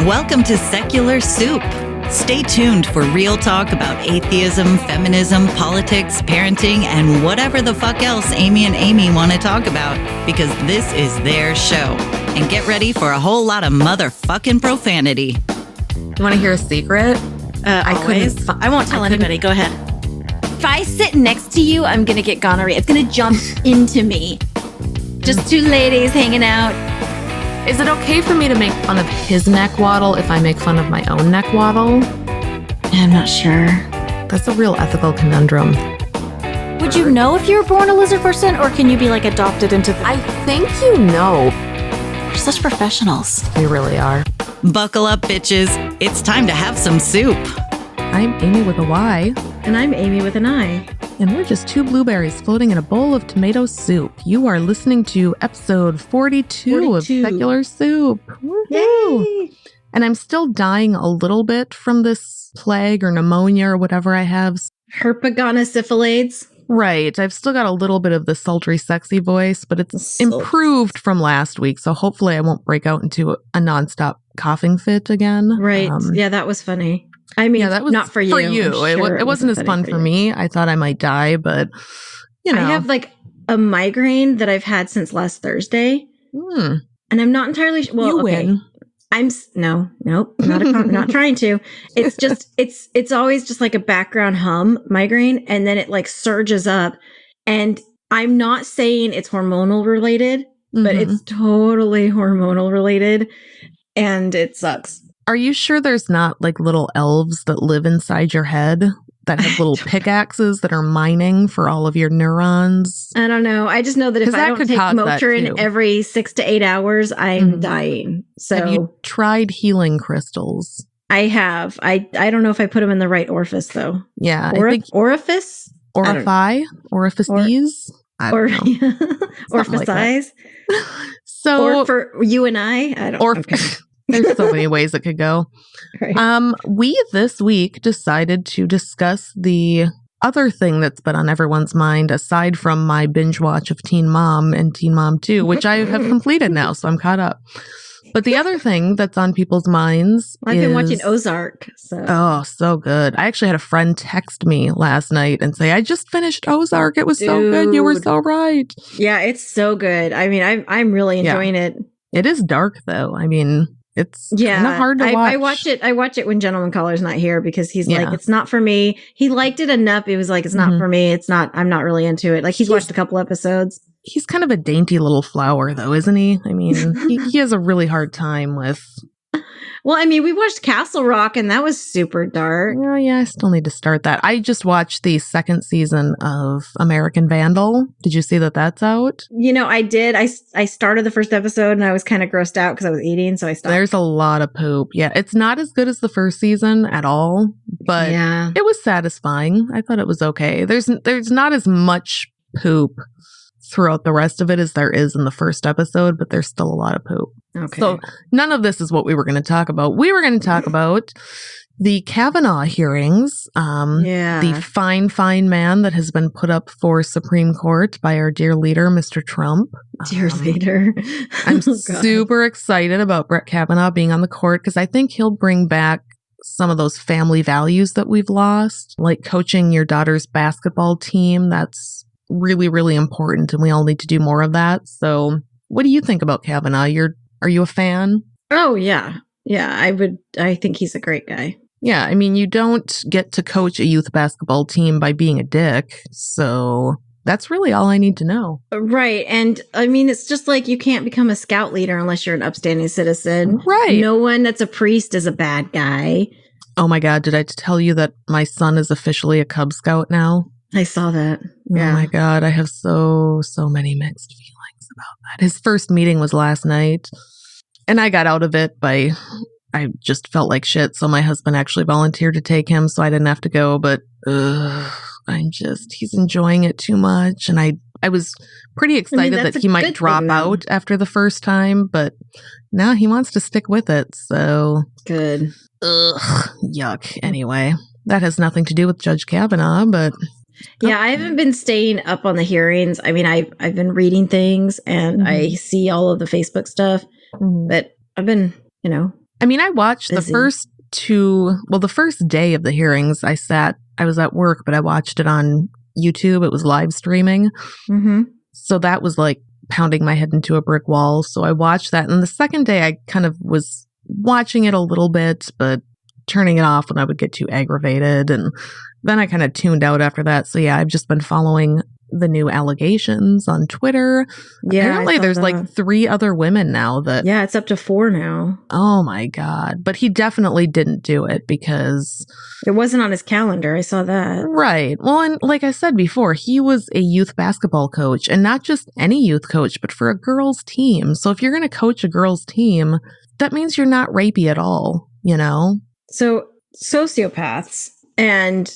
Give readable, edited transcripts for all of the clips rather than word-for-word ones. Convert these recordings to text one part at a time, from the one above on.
Welcome to Secular Soup. Stay tuned for real talk about atheism, feminism, politics, parenting, and whatever the fuck else Amy and Amy want to talk about, because this is their show. And get ready for a whole lot of motherfucking profanity. You want to hear a secret? I won't tell anybody. Go ahead. If I sit next to you, I'm going to get gonorrhea. It's going to jump into me. Just two ladies hanging out. Is it okay for me to make fun of his neck waddle if I make fun of my own neck waddle? I'm not sure. That's a real ethical conundrum. Would you know if you were born a lizard person, or can you be like adopted into the... I think you know. We're such professionals. We really are. Buckle up, bitches. It's time to have some soup. I'm Amy with a Y. And I'm Amy with an I. And we're just two blueberries floating in a bowl of tomato soup. You are listening to episode 42 of Secular Soup. Yay! And I'm still dying a little bit from this plague or pneumonia or whatever I have. Herpagonosyphilades. Right. I've still got a little bit of the sultry, sexy voice, but it's improved from last week. So hopefully I won't break out into a nonstop coughing fit again. Right. Yeah, that was funny. I mean, that was not for you. Sure it wasn't as fun for me. I thought I might die, but, you know. I have like a migraine that I've had since last Thursday. And I'm not entirely sure. Well, you win. Nope, not trying to. It's just, it's always just like a background hum migraine. And then it like surges up. And I'm not saying it's hormonal related, but it's totally hormonal related. And it sucks. Are you sure there's not like little elves that live inside your head that have little pickaxes that are mining for all of your neurons? I don't know. I just know that if I don't take Motrin every 6 to 8 hours, I'm dying. So have you tried healing crystals? I have. I don't know if I put them in the right orifice though. Yeah. I think orifice? Orifice? Orifices? Orifice? So or for you and I don't know. Okay. There's so many ways it could go. Right. We this week decided to discuss the other thing that's been on everyone's mind, aside from my binge watch of Teen Mom and Teen Mom 2, which I have completed now, so I'm caught up. But the other thing that's on people's minds I've been watching Ozark. Oh, so good. I actually had a friend text me last night and say, I just finished Ozark. It was so good. You were so right. Yeah, it's so good. I mean, I'm really enjoying it. It is dark, though. I mean... It's kind of hard to watch. I watch it when Gentleman Caller's not here because he's like, it's not for me. He liked it enough. He was like, it's not for me. I'm not really into it. Like he's watched a couple episodes. He's kind of a dainty little flower though, isn't he? I mean, he has a really hard time with... Well, I mean, we watched Castle Rock and that was super dark. Oh, yeah, I still need to start that. I just watched the second season of American Vandal. Did you see that that's out? You know, I did. I started the first episode and I was kind of grossed out because I was eating, so I stopped. There's a lot of poop. Yeah, it's not as good as the first season at all, but it was satisfying. I thought it was okay. There's not as much poop throughout the rest of it as there is in the first episode, but there's still a lot of poop. Okay. So none of this is what we were going to talk about. We were going to talk about the Kavanaugh hearings. The fine man that has been put up for Supreme Court by our dear leader, Mr. Trump. Dear leader. I'm super excited about Brett Kavanaugh being on the court because I think he'll bring back some of those family values that we've lost, like coaching your daughter's basketball team. That's really, really important, and we all need to do more of that. So what do you think about Kavanaugh? Are you a fan? Oh, yeah. Yeah, I think he's a great guy. Yeah, I mean, you don't get to coach a youth basketball team by being a dick, so that's really all I need to know. Right, and I mean, it's just like you can't become a scout leader unless you're an upstanding citizen. Right. No one that's a priest is a bad guy. Oh my God, did I tell you that my son is officially a Cub Scout now? I saw that. Yeah. Oh my God, I have so many mixed feelings about that. His first meeting was last night, and I got out of it I just felt like shit, so my husband actually volunteered to take him, so I didn't have to go, but he's enjoying it too much, and I was pretty excited that he might drop out after the first time, but now he wants to stick with it, so... Good. Ugh, yuck. Anyway, that has nothing to do with Judge Kavanaugh, but... Yeah, I haven't been staying up on the hearings. I mean, I've been reading things, and I see all of the Facebook stuff, but I've been, I mean, I watched the first day of the hearings. I was at work, but I watched it on YouTube. It was live streaming. Mm-hmm. So that was like pounding my head into a brick wall. So I watched that. And the second day I kind of was watching it a little bit, but turning it off when I would get too aggravated. And then I kind of tuned out after that. So yeah, I've just been following the new allegations on Twitter. Yeah, apparently there's like 3 other women now that... Yeah, it's up to 4 now. Oh my God. But he definitely didn't do it because... It wasn't on his calendar. I saw that. Right. Well, and like I said before, he was a youth basketball coach, and not just any youth coach, but for a girls' team. So if you're going to coach a girls' team, that means you're not rapey at all, you know? So sociopaths and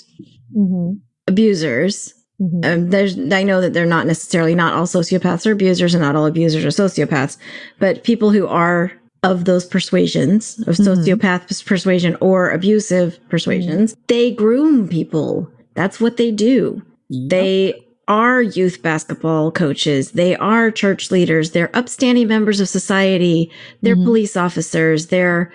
abusers... I know that they're not necessarily not all sociopaths or abusers, and not all abusers are sociopaths, but people who are of those persuasions, of sociopath persuasion or abusive persuasions, they groom people. That's what they do. Yep. They are youth basketball coaches. They are church leaders. They're upstanding members of society. They're police officers. They're,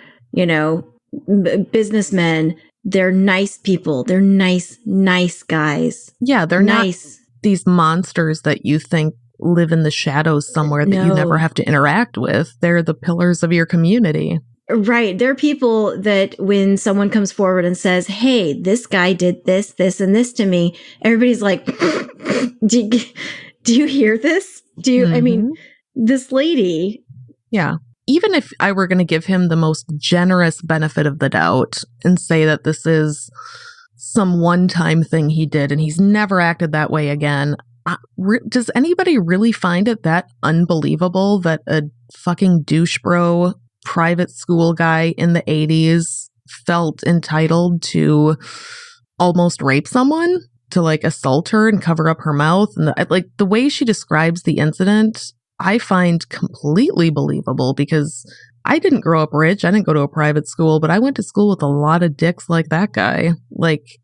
businessmen. They're nice people. They're nice guys. Yeah, they're nice. Not these monsters that you think live in the shadows somewhere that you never have to interact with. They're the pillars of your community. Right. They're people that when someone comes forward and says, hey, this guy did this, and this to me, everybody's like, do you hear this? I mean, this lady. Yeah. Even if I were going to give him the most generous benefit of the doubt and say that this is some one-time thing he did and he's never acted that way again, does anybody really find it that unbelievable that a fucking douche bro private school guy in the 80s felt entitled to almost rape someone, to like assault her and cover up her mouth? And the way she describes the incident, I find completely believable, because I didn't grow up rich. I didn't go to a private school, but I went to school with a lot of dicks like that guy.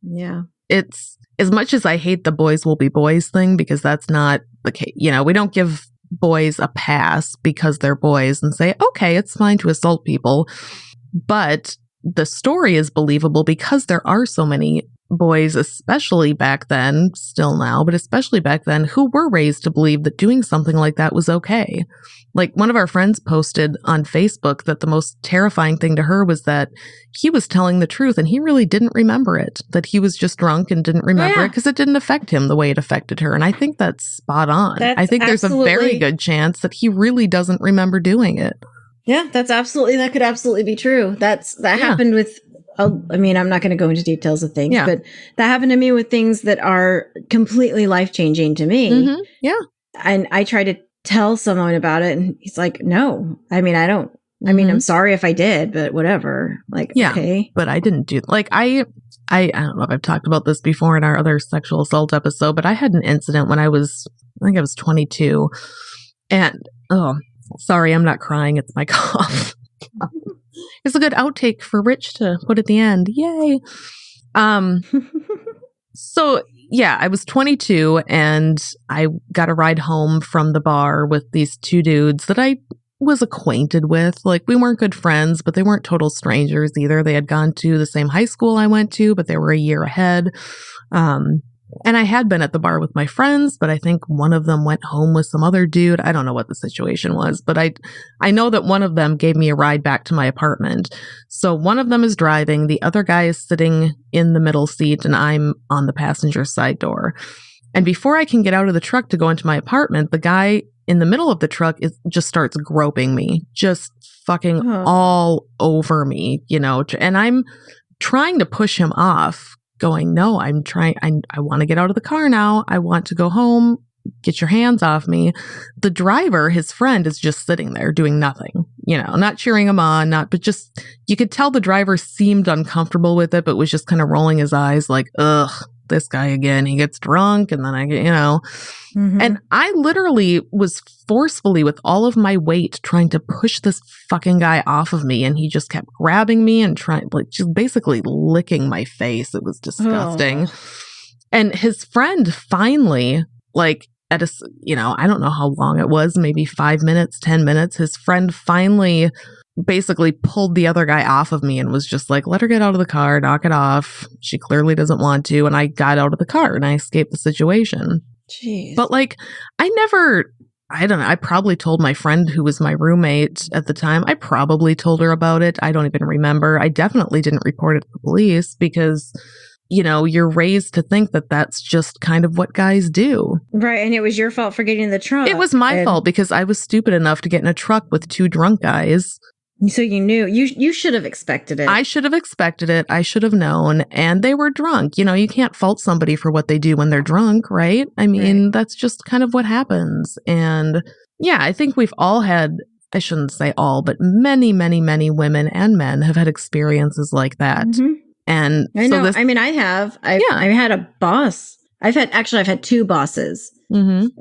Yeah, it's as much as I hate the boys will be boys thing, because that's not the case. We don't give boys a pass because they're boys and say, okay, it's fine to assault people. But the story is believable because there are so many boys, especially back then, still now, but especially back then, who were raised to believe that doing something like that was okay. Like, one of our friends posted on Facebook that the most terrifying thing to her was that he was telling the truth and he really didn't remember it, that he was just drunk and didn't remember it because it didn't affect him the way it affected her. And I think that's spot on. I think there's a very good chance that he really doesn't remember doing it. Yeah, that could absolutely be true. That happened with, I mean, I'm not going to go into details of things, but that happened to me with things that are completely life-changing to me. Yeah. And I try to tell someone about it, and he's like, no, I mean, I don't. I mean, I'm sorry if I did, but whatever. Okay. But I didn't do, I don't know if I've talked about this before in our other sexual assault episode, but I had an incident when I was 22. And, sorry, I'm not crying. It's my cough. It's a good outtake for Rich to put at the end. Yay. So yeah, I was 22 and I got a ride home from the bar with these 2 dudes that I was acquainted with. We weren't good friends, but they weren't total strangers either. They had gone to the same high school I went to, but they were a year ahead. And I had been at the bar with my friends, but I think one of them went home with some other dude. I don't know what the situation was, but I know that one of them gave me a ride back to my apartment. So one of them is driving, the other guy is sitting in the middle seat, and I'm on the passenger side door. And before I can get out of the truck to go into my apartment, the guy in the middle of the truck just starts groping me, just fucking all over me, and I'm trying to push him off, going, no, I want to get out of the car now. I want to go home. Get your hands off me. The driver, his friend, is just sitting there doing nothing, not cheering him on, but just, you could tell the driver seemed uncomfortable with it, but was just kind of rolling his eyes like, ugh, this guy again. He gets drunk and then I get, and I literally was forcefully with all of my weight trying to push this fucking guy off of me. And he just kept grabbing me and just basically licking my face. It was disgusting. And his friend finally, at a, I don't know how long it was, maybe 5 minutes, 10 minutes. His friend finally basically pulled the other guy off of me and was just like, let her get out of the car, knock it off. She clearly doesn't want to. And I got out of the car and I escaped the situation. Jeez. But like, I don't know. I probably told my friend who was my roommate at the time. I probably told her about it. I don't even remember. I definitely didn't report it to the police because, you know, you're raised to think that that's just kind of what guys do. Right. And it was your fault for getting in the truck. It was my fault because I was stupid enough to get in a truck with 2 drunk guys. So you knew. You should have expected it. I should have expected it. I should have known. And they were drunk. You know, you can't fault somebody for what they do when they're drunk, right? I mean, That's just kind of what happens. And yeah, I think we've all had, I shouldn't say all, but many, many, many women and men have had experiences like that. Mm-hmm. And I know. I mean, I have. I've had a boss. I've had 2 bosses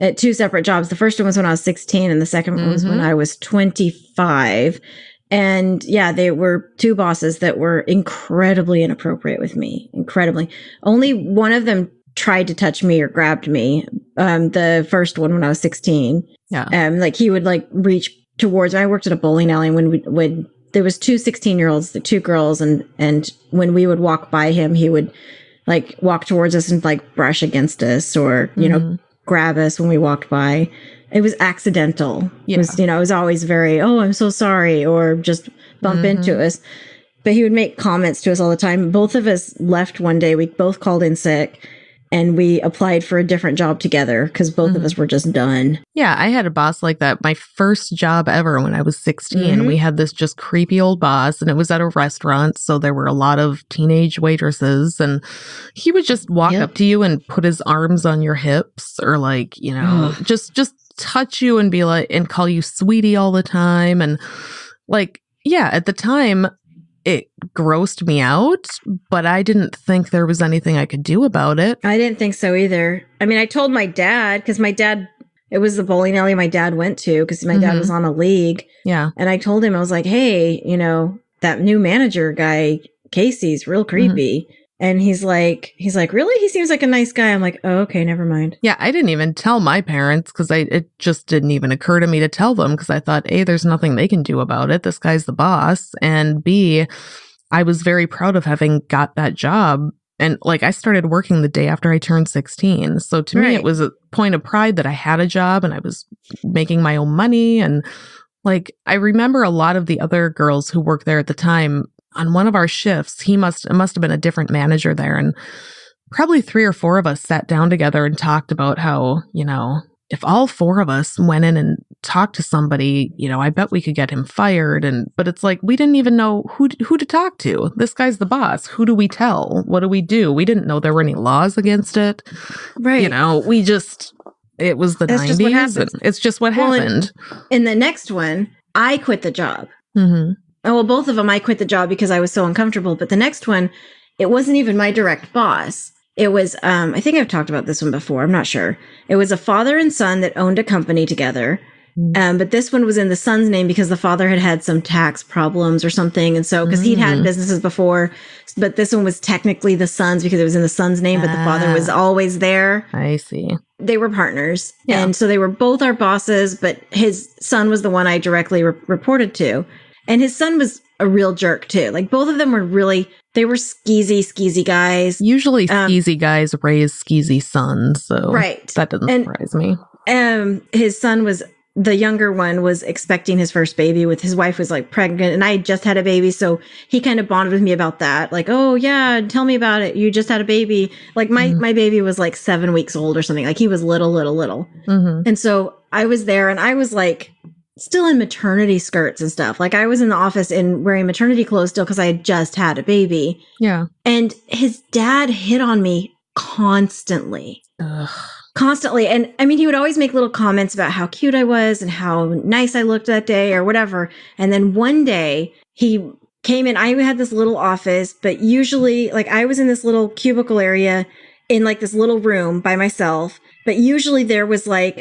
at 2 separate jobs. The first one was when I was 16 and the second one was when I was 25. And yeah, they were 2 bosses that were incredibly inappropriate with me. Incredibly. Only one of them tried to touch me or grabbed me. The first one when I was 16. Yeah. Like he would like reach towards, I worked at a bowling alley when there was 2 16-year-olds, the 2 girls. And when we would walk by him, he would like walk towards us and like brush against us or, you know, grab us when we walked by. It was accidental. Yeah. It was, you know, it was always very, oh, I'm so sorry, or just bump into us. But he would make comments to us all the time. Both of us left one day. We both called in sick and we applied for a different job together because both of us were just done. Yeah, I had a boss like that. My first job ever when I was 16, we had this just creepy old boss and it was at a restaurant. So there were a lot of teenage waitresses and he would just walk up to you and put his arms on your hips or like, you know, just touch you and be like, and call you sweetie all the time. And like, yeah, at the time it grossed me out, but I didn't think there was anything I could do about it. I didn't think so either. I mean, I told my dad, because my dad, it was the bowling alley my dad went to because my dad was on a league. Yeah. And I told him, I was like, hey, you know, that new manager guy, Casey's real creepy. And he's like, really? He seems like a nice guy. I'm like, oh, okay, never mind. Yeah, I didn't even tell my parents because it just didn't even occur to me to tell them because I thought, A, there's nothing they can do about it. This guy's the boss. And B, I was very proud of having got that job. And like I started working the day after I turned 16. So to me, it was a point of pride that I had a job and I was making my own money. And like, I remember a lot of the other girls who worked there at the time. On one of our shifts, it must have been a different manager there. And probably 3 or 4 of us sat down together and talked about how, you know, if all 4 of us went in and talked to somebody, you know, I bet we could get him fired. But it's like, we didn't even know who to talk to. This guy's the boss. Who do we tell? What do we do? We didn't know there were any laws against it. Right. You know, it was the 90s. It's just what happened. In the next one, I quit the job. Oh, well, both of them, I quit the job because I was so uncomfortable. But the next one, it wasn't even my direct boss. It was, I think I've talked about this one before. I'm not sure. It was a father and son that owned a company together. But this one was in the son's name because the father had some tax problems or something. And so, because he'd had businesses before, but this one was technically the son's because it was in the son's name, but the father was always there. I see. They were partners. Yeah. And so they were both our bosses, but his son was the one I directly reported to. And his son was a real jerk too. Like both of them were they were skeezy guys. Usually skeezy guys raise skeezy sons. So that doesn't surprise me. His son the younger one was expecting his first baby with his wife was like pregnant and I had just had a baby. So he kind of bonded with me about that. Like, oh yeah, tell me about it. You just had a baby. Like my baby was like 7 weeks old or something. Like he was little. And so I was there and I was like, still in maternity skirts and stuff. Like I was in the office in wearing maternity clothes still because I had just had a baby. Yeah. And his dad hit on me constantly. Constantly. And I mean, he would always make little comments about how cute I was and how nice I looked that day or whatever. And then one day he came in, I had this little office, but usually like I was in this little cubicle area in like this little room by myself. But usually there was like,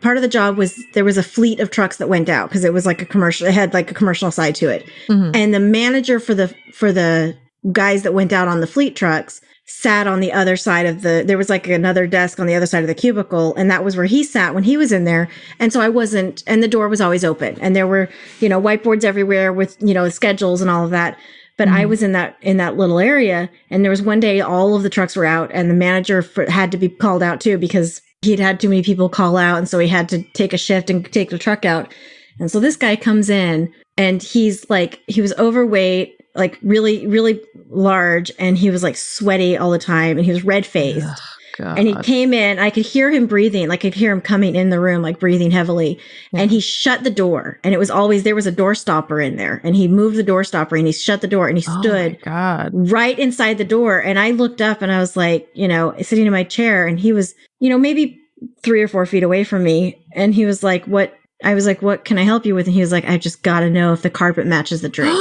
part of the job was there was a fleet of trucks that went out because it was like a commercial. It had like a commercial side to it. And the manager for the guys that went out on the fleet trucks sat on the other side of there was like another desk on the other side of the cubicle. And that was where he sat when he was in there. And so and the door was always open. And there were, whiteboards everywhere with, schedules and all of that. But I was in that little area. And there was one day all of the trucks were out and the manager had to be called out too, because he'd had too many people call out. And so he had to take a shift and take the truck out. And so this guy comes in and he was overweight, like really, really large. And he was like sweaty all the time. And he was red faced. And he came in, I could hear him breathing, like I could hear him coming in the room, like breathing heavily. Yeah. And he shut the door. And it was always, there was a door stopper in there. And he moved the door stopper and he shut the door and he stood right inside the door. And I looked up and I was like, sitting in my chair and he was, maybe 3 or 4 feet away from me. And he was like, what? I was like, what can I help you with? And he was like, I just got to know if the carpet matches the drapes.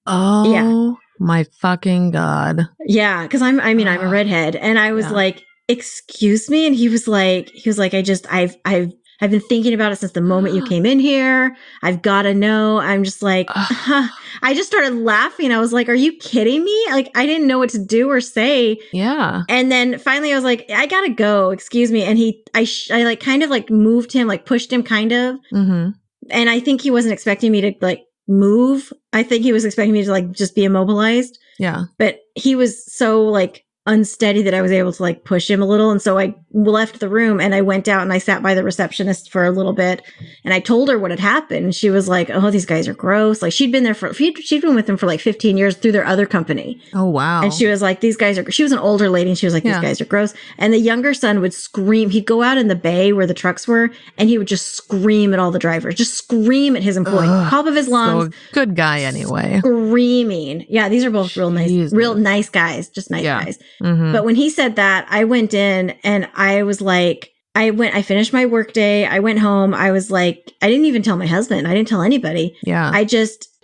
Oh, yeah. My fucking God. Yeah. Because I'm a redhead. And I was like, excuse me. And he was like, I've been thinking about it since the moment you came in here. I've got to know. I'm just like, I just started laughing. I was like, are you kidding me? Like, I didn't know what to do or say. Yeah. And then finally I was like, I gotta go. Excuse me. And I like kind of like moved him, like pushed him kind of. Mm-hmm. And I think he wasn't expecting me to like move. I think he was expecting me to like just be immobilized. Yeah. But he was so like unsteady that I was able to like push him a little. And so I left the room and I went out and I sat by the receptionist for a little bit and I told her what had happened. And she was like, oh, these guys are gross. Like she'd been with them for like 15 years through their other company. Oh, wow. And she was like, she was an older lady and she was like, these guys are gross. And the younger son would scream. He'd go out in the bay where the trucks were and he would just scream at all the drivers, just scream at his employee, top of his lungs. So a good guy anyway. Screaming. Yeah. These are both real nice guys, just nice guys. Mm-hmm. But when he said that, I went in and I was like, I finished my work day. I went home. I was like, I didn't even tell my husband. I didn't tell anybody. Yeah.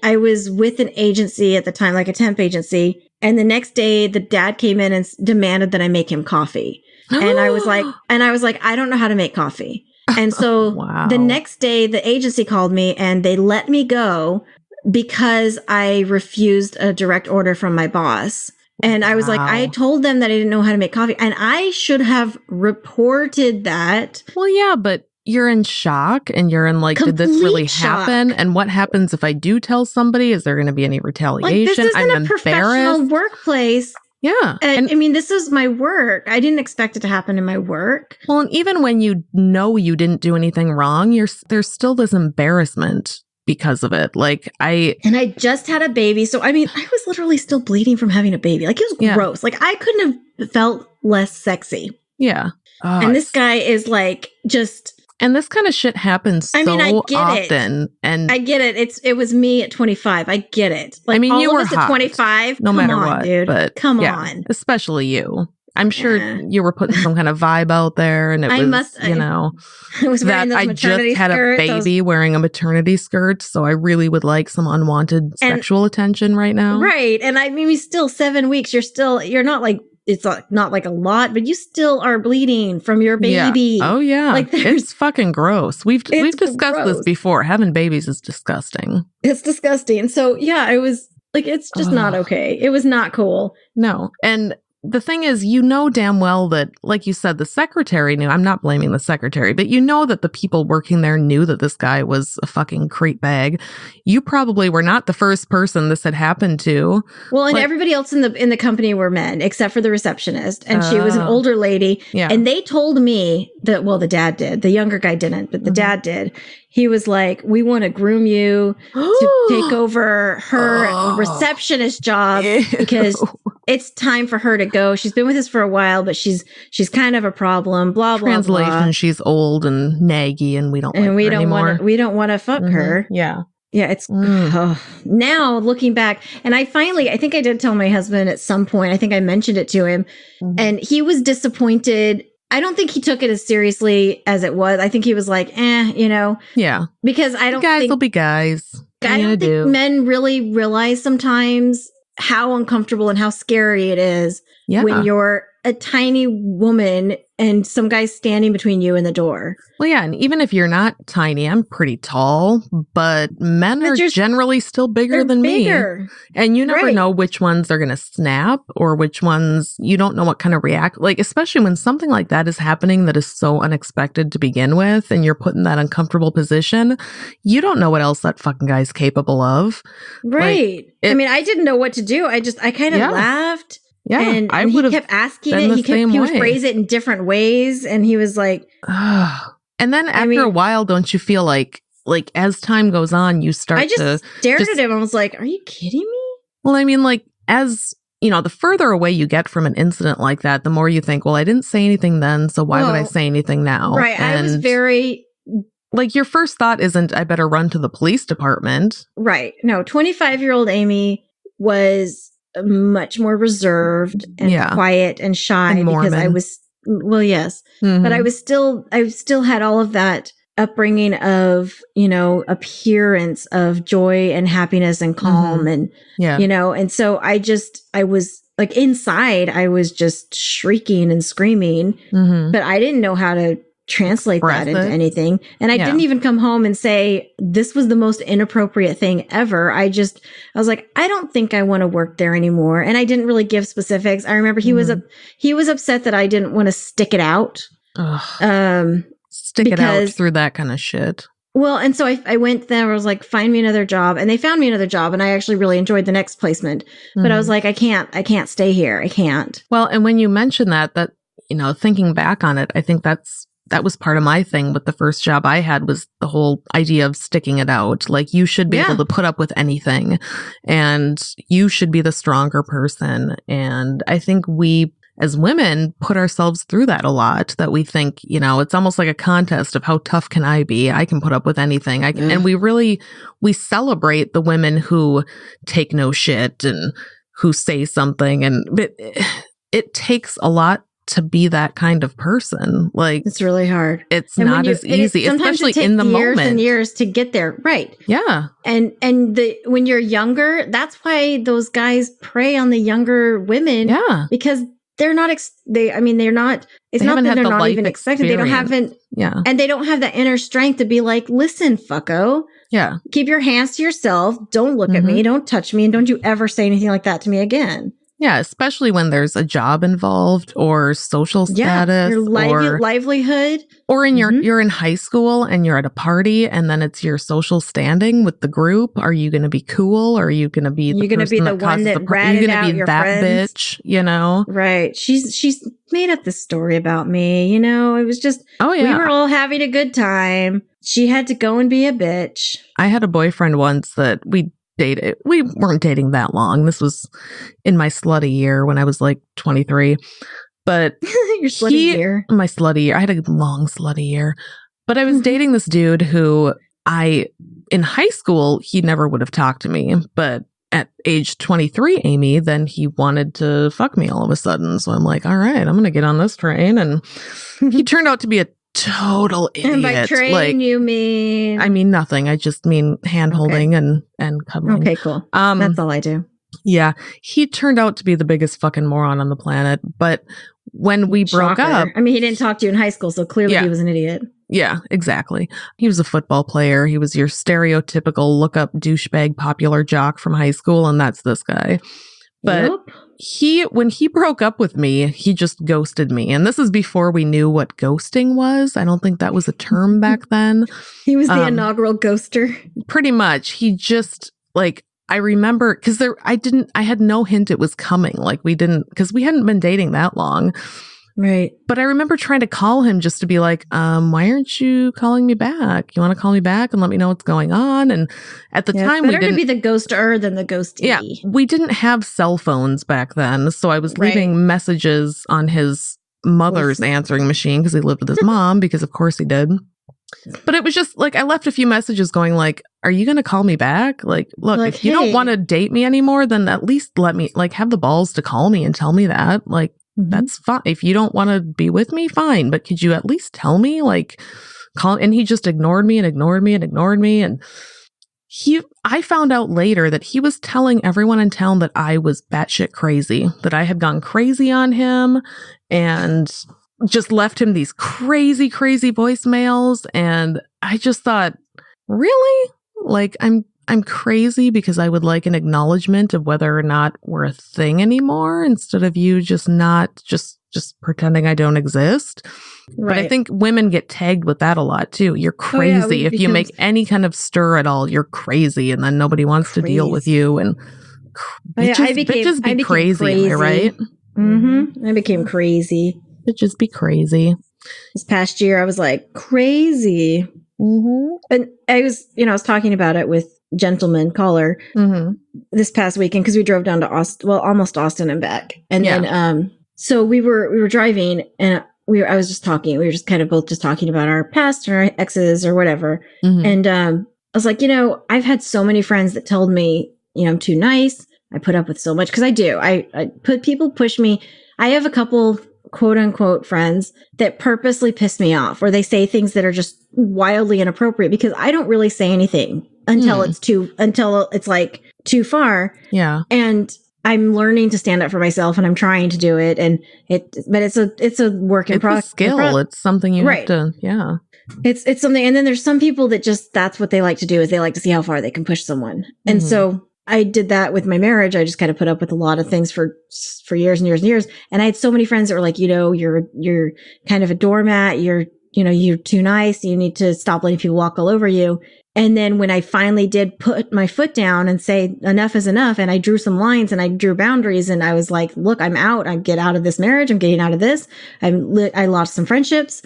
I was with an agency at the time, like a temp agency. And the next day the dad came in and demanded that I make him coffee. And I was like, I don't know how to make coffee. And so the next day the agency called me and they let me go because I refused a direct order from my boss. And I was like, I told them that I didn't know how to make coffee and I should have reported that. Well, yeah, but you're in shock and you're in like, did this really happen? And what happens if I do tell somebody? Is there going to be any retaliation? Like, this isn't a professional workplace. Yeah. And I mean, this is my work. I didn't expect it to happen in my work. Well, and even when you know you didn't do anything wrong, there's still this embarrassment because of it. And I just had a baby. So, I mean, I was literally still bleeding from having a baby. Like, it was gross. Like, I couldn't have felt less sexy. Yeah. And this guy is like, and this kind of shit happens so often. And I get it. It was me at 25. I get it. Like, I mean, you were hot at 25. No matter what, dude. But come on. Especially you. I'm sure you were putting some kind of vibe out there, and it was, I was wearing that I just had a baby wearing a maternity skirt, so I really would like some unwanted sexual attention right now. Right, and I mean, still 7 weeks. You're not like, it's not like a lot, but you still are bleeding from your baby. Yeah. Oh yeah, like it's fucking gross. We've discussed this before. Having babies is disgusting. It's disgusting. So yeah, I was like, it's just not okay. It was not cool. No, and the thing is, damn well that, like you said, the secretary knew. I'm not blaming the secretary, but that the people working there knew that this guy was a fucking creep bag. You probably were not the first person this had happened to. Well, and everybody else in the company were men, except for the receptionist, and she was an older lady. Yeah. And they told me that, well, the dad did. The younger guy didn't, but the dad did. He was like, we want to groom you to take over her receptionist job because it's time for her to go. She's been with us for a while, but she's kind of a problem. Blah, blah, Translation, blah. She's old and naggy and we don't like her anymore. We don't want to fuck her. Yeah. Yeah, it's now looking back. And I think I did tell my husband at some point. I think I mentioned it to him and he was disappointed. I don't think he took it as seriously as it was. I think he was like, Yeah. Because I don't think guys will be guys. I don't think men really realize sometimes how uncomfortable and how scary it is when you're a tiny woman and some guy standing between you and the door. Well, yeah, and even if you're not tiny, I'm pretty tall, but men are generally still bigger than me. And you never know which ones are going to snap or which ones you don't know what kind of react. Like, especially when something like that is happening that is so unexpected to begin with and you're put in that uncomfortable position, you don't know what else that fucking guy's capable of. Right. Like, I mean, I didn't know what to do. I kind of laughed. Yeah, and he kept asking it. He would phrase it in different ways, and he was like, and then after a while, don't you feel like as time goes on, you start to stared at him. I was like, "Are you kidding me?" Well, I mean, like as you know, the further away you get from an incident like that, the more you think, "Well, I didn't say anything then, so why would I say anything now?" Right? And I was very like, your first thought isn't, "I better run to the police department." Right? No, 25-year-old Amy was much more reserved and quiet and shy and because I was but I still had all of that upbringing of, you know, appearance of joy and happiness and calm and you know, and so I was like inside I was just shrieking and screaming, but I didn't know how to translate that into anything. And I didn't even come home and say, this was the most inappropriate thing ever. I was like, I don't think I want to work there anymore. And I didn't really give specifics. I remember he was upset that I didn't want to stick it out. Stick it out through that kind of shit. Well, and so I went there. I was like, find me another job. And they found me another job. And I actually really enjoyed the next placement. But I was like, I can't stay here. I can't. Well, and when you mention that, you know, thinking back on it, I think that was part of my thing with the first job I had was the whole idea of sticking it out. Like, you should be able to put up with anything and you should be the stronger person. And I think we as women put ourselves through that a lot, that we think, you know, it's almost like a contest of how tough can I be? I can put up with anything. And we celebrate the women who take no shit and who say something. And it takes a lot to be that kind of person. Like, it's really hard. It's not as easy, especially in the moment. Years and years to get there. Right. Yeah. And when you're younger, that's why those guys prey on the younger women. Yeah. Because they're not, it's not that they're not even expected. They haven't, and they don't have that inner strength to be like, listen, fucko. Yeah. Keep your hands to yourself. Don't look at me. Don't touch me. And don't you ever say anything like that to me again. Yeah, especially when there's a job involved or social status, your livelihood, or in you're in high school and you're at a party, and then it's your social standing with the group. Are you going to be cool? Or are you going to be the one that ratted out your friends? Bitch, you know? Right? She's made up this story about me. You know, it was just we were all having a good time. She had to go and be a bitch. I had a boyfriend once that we dated. We weren't dating that long. This was in my slutty year when I was like 23. But your slutty year. My slutty year. I had a long slutty year. But I was dating this dude who in high school, he never would have talked to me. But at age 23, Amy, then he wanted to fuck me all of a sudden. So I'm like, all right, I'm going to get on this train. And he turned out to be a total idiot. And by train, you mean? I mean nothing. I just mean hand holding and cuddling. Okay, cool. That's all I do. Yeah. He turned out to be the biggest fucking moron on the planet. But when we broke up, I mean, he didn't talk to you in high school, so clearly he was an idiot. Yeah, exactly. He was a football player. He was your stereotypical look-up douchebag popular jock from high school, and that's this guy. But when he broke up with me, he just ghosted me. And this is before we knew what ghosting was. I don't think that was a term back then. He was the inaugural ghoster. Pretty much. He just, like, I remember, because I had no hint it was coming. Like, because we hadn't been dating that long. Right. But I remember trying to call him just to be like, why aren't you calling me back? You want to call me back and let me know what's going on? And at the time, it's better to be the ghoster than the ghostee. Yeah, we didn't have cell phones back then. So I was leaving messages on his mother's answering machine because he lived with his mom, because of course he did. But it was just like, I left a few messages going like, are you going to call me back? Like, look, if you don't want to date me anymore, then at least let me, like, have the balls to call me and tell me that. Like, that's fine. If you don't want to be with me, fine. But could you at least tell me? Like, call? And he just ignored me and ignored me and ignored me. And I found out later that he was telling everyone in town that I was batshit crazy, that I had gone crazy on him and just left him these crazy, crazy voicemails. And I just thought, really? Like, I'm crazy because I would like an acknowledgement of whether or not we're a thing anymore, instead of you just not just pretending I don't exist. Right. But I think women get tagged with that a lot too. You're crazy. If you make any kind of stir at all, you're crazy, and then nobody wants to deal with you. And bitches be crazy. Am I right? Mm-hmm. I became crazy. Bitches be crazy. This past year, I was like crazy. Mm-hmm. And I was talking about it with gentleman caller this past weekend, because we drove down to Austin, almost Austin and back. And then, so we were driving, and we were just kind of both just talking about our past and our exes or whatever. Mm-hmm. And, I was like, I've had so many friends that told me, I'm too nice. I put up with so much. Cause I do. People push me. I have a couple quote unquote friends that purposely piss me off, or they say things that are just wildly inappropriate, because I don't really say anything until it's like too far. Yeah. And I'm learning to stand up for myself, and I'm trying to do it. But it's a work in progress. It's a skill. It's something you have to, It's something. And then there's some people that just, that's what they like to do, is they like to see how far they can push someone. And so I did that with my marriage. I just kind of put up with a lot of things for years and years and years. And I had so many friends that were like, you're kind of a doormat. You're too nice. You need to stop letting people walk all over you. And then when I finally did put my foot down and say enough is enough, and I drew some lines and I drew boundaries, and I was like, look, I'm out. I get out of this marriage. I'm getting out of this. I lost some friendships.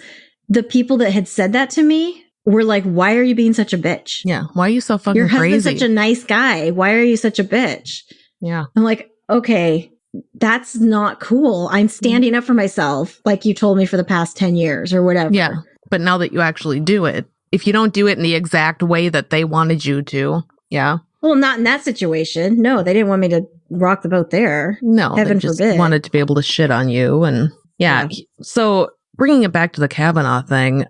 The people that had said that to me were like, why are you being such a bitch? Yeah. Why are you so fucking crazy? Your husband's crazy? Such a nice guy. Why are you such a bitch? Yeah. I'm like, okay, that's not cool. I'm standing up for myself, like you told me for the past 10 years or whatever. Yeah. But now that you actually do it, if you don't do it in the exact way that they wanted you to, yeah. Well, not in that situation. No, they didn't want me to rock the boat there. No, heaven they just forbid. Wanted to be able to shit on you. And yeah. So bringing it back to the Kavanaugh thing,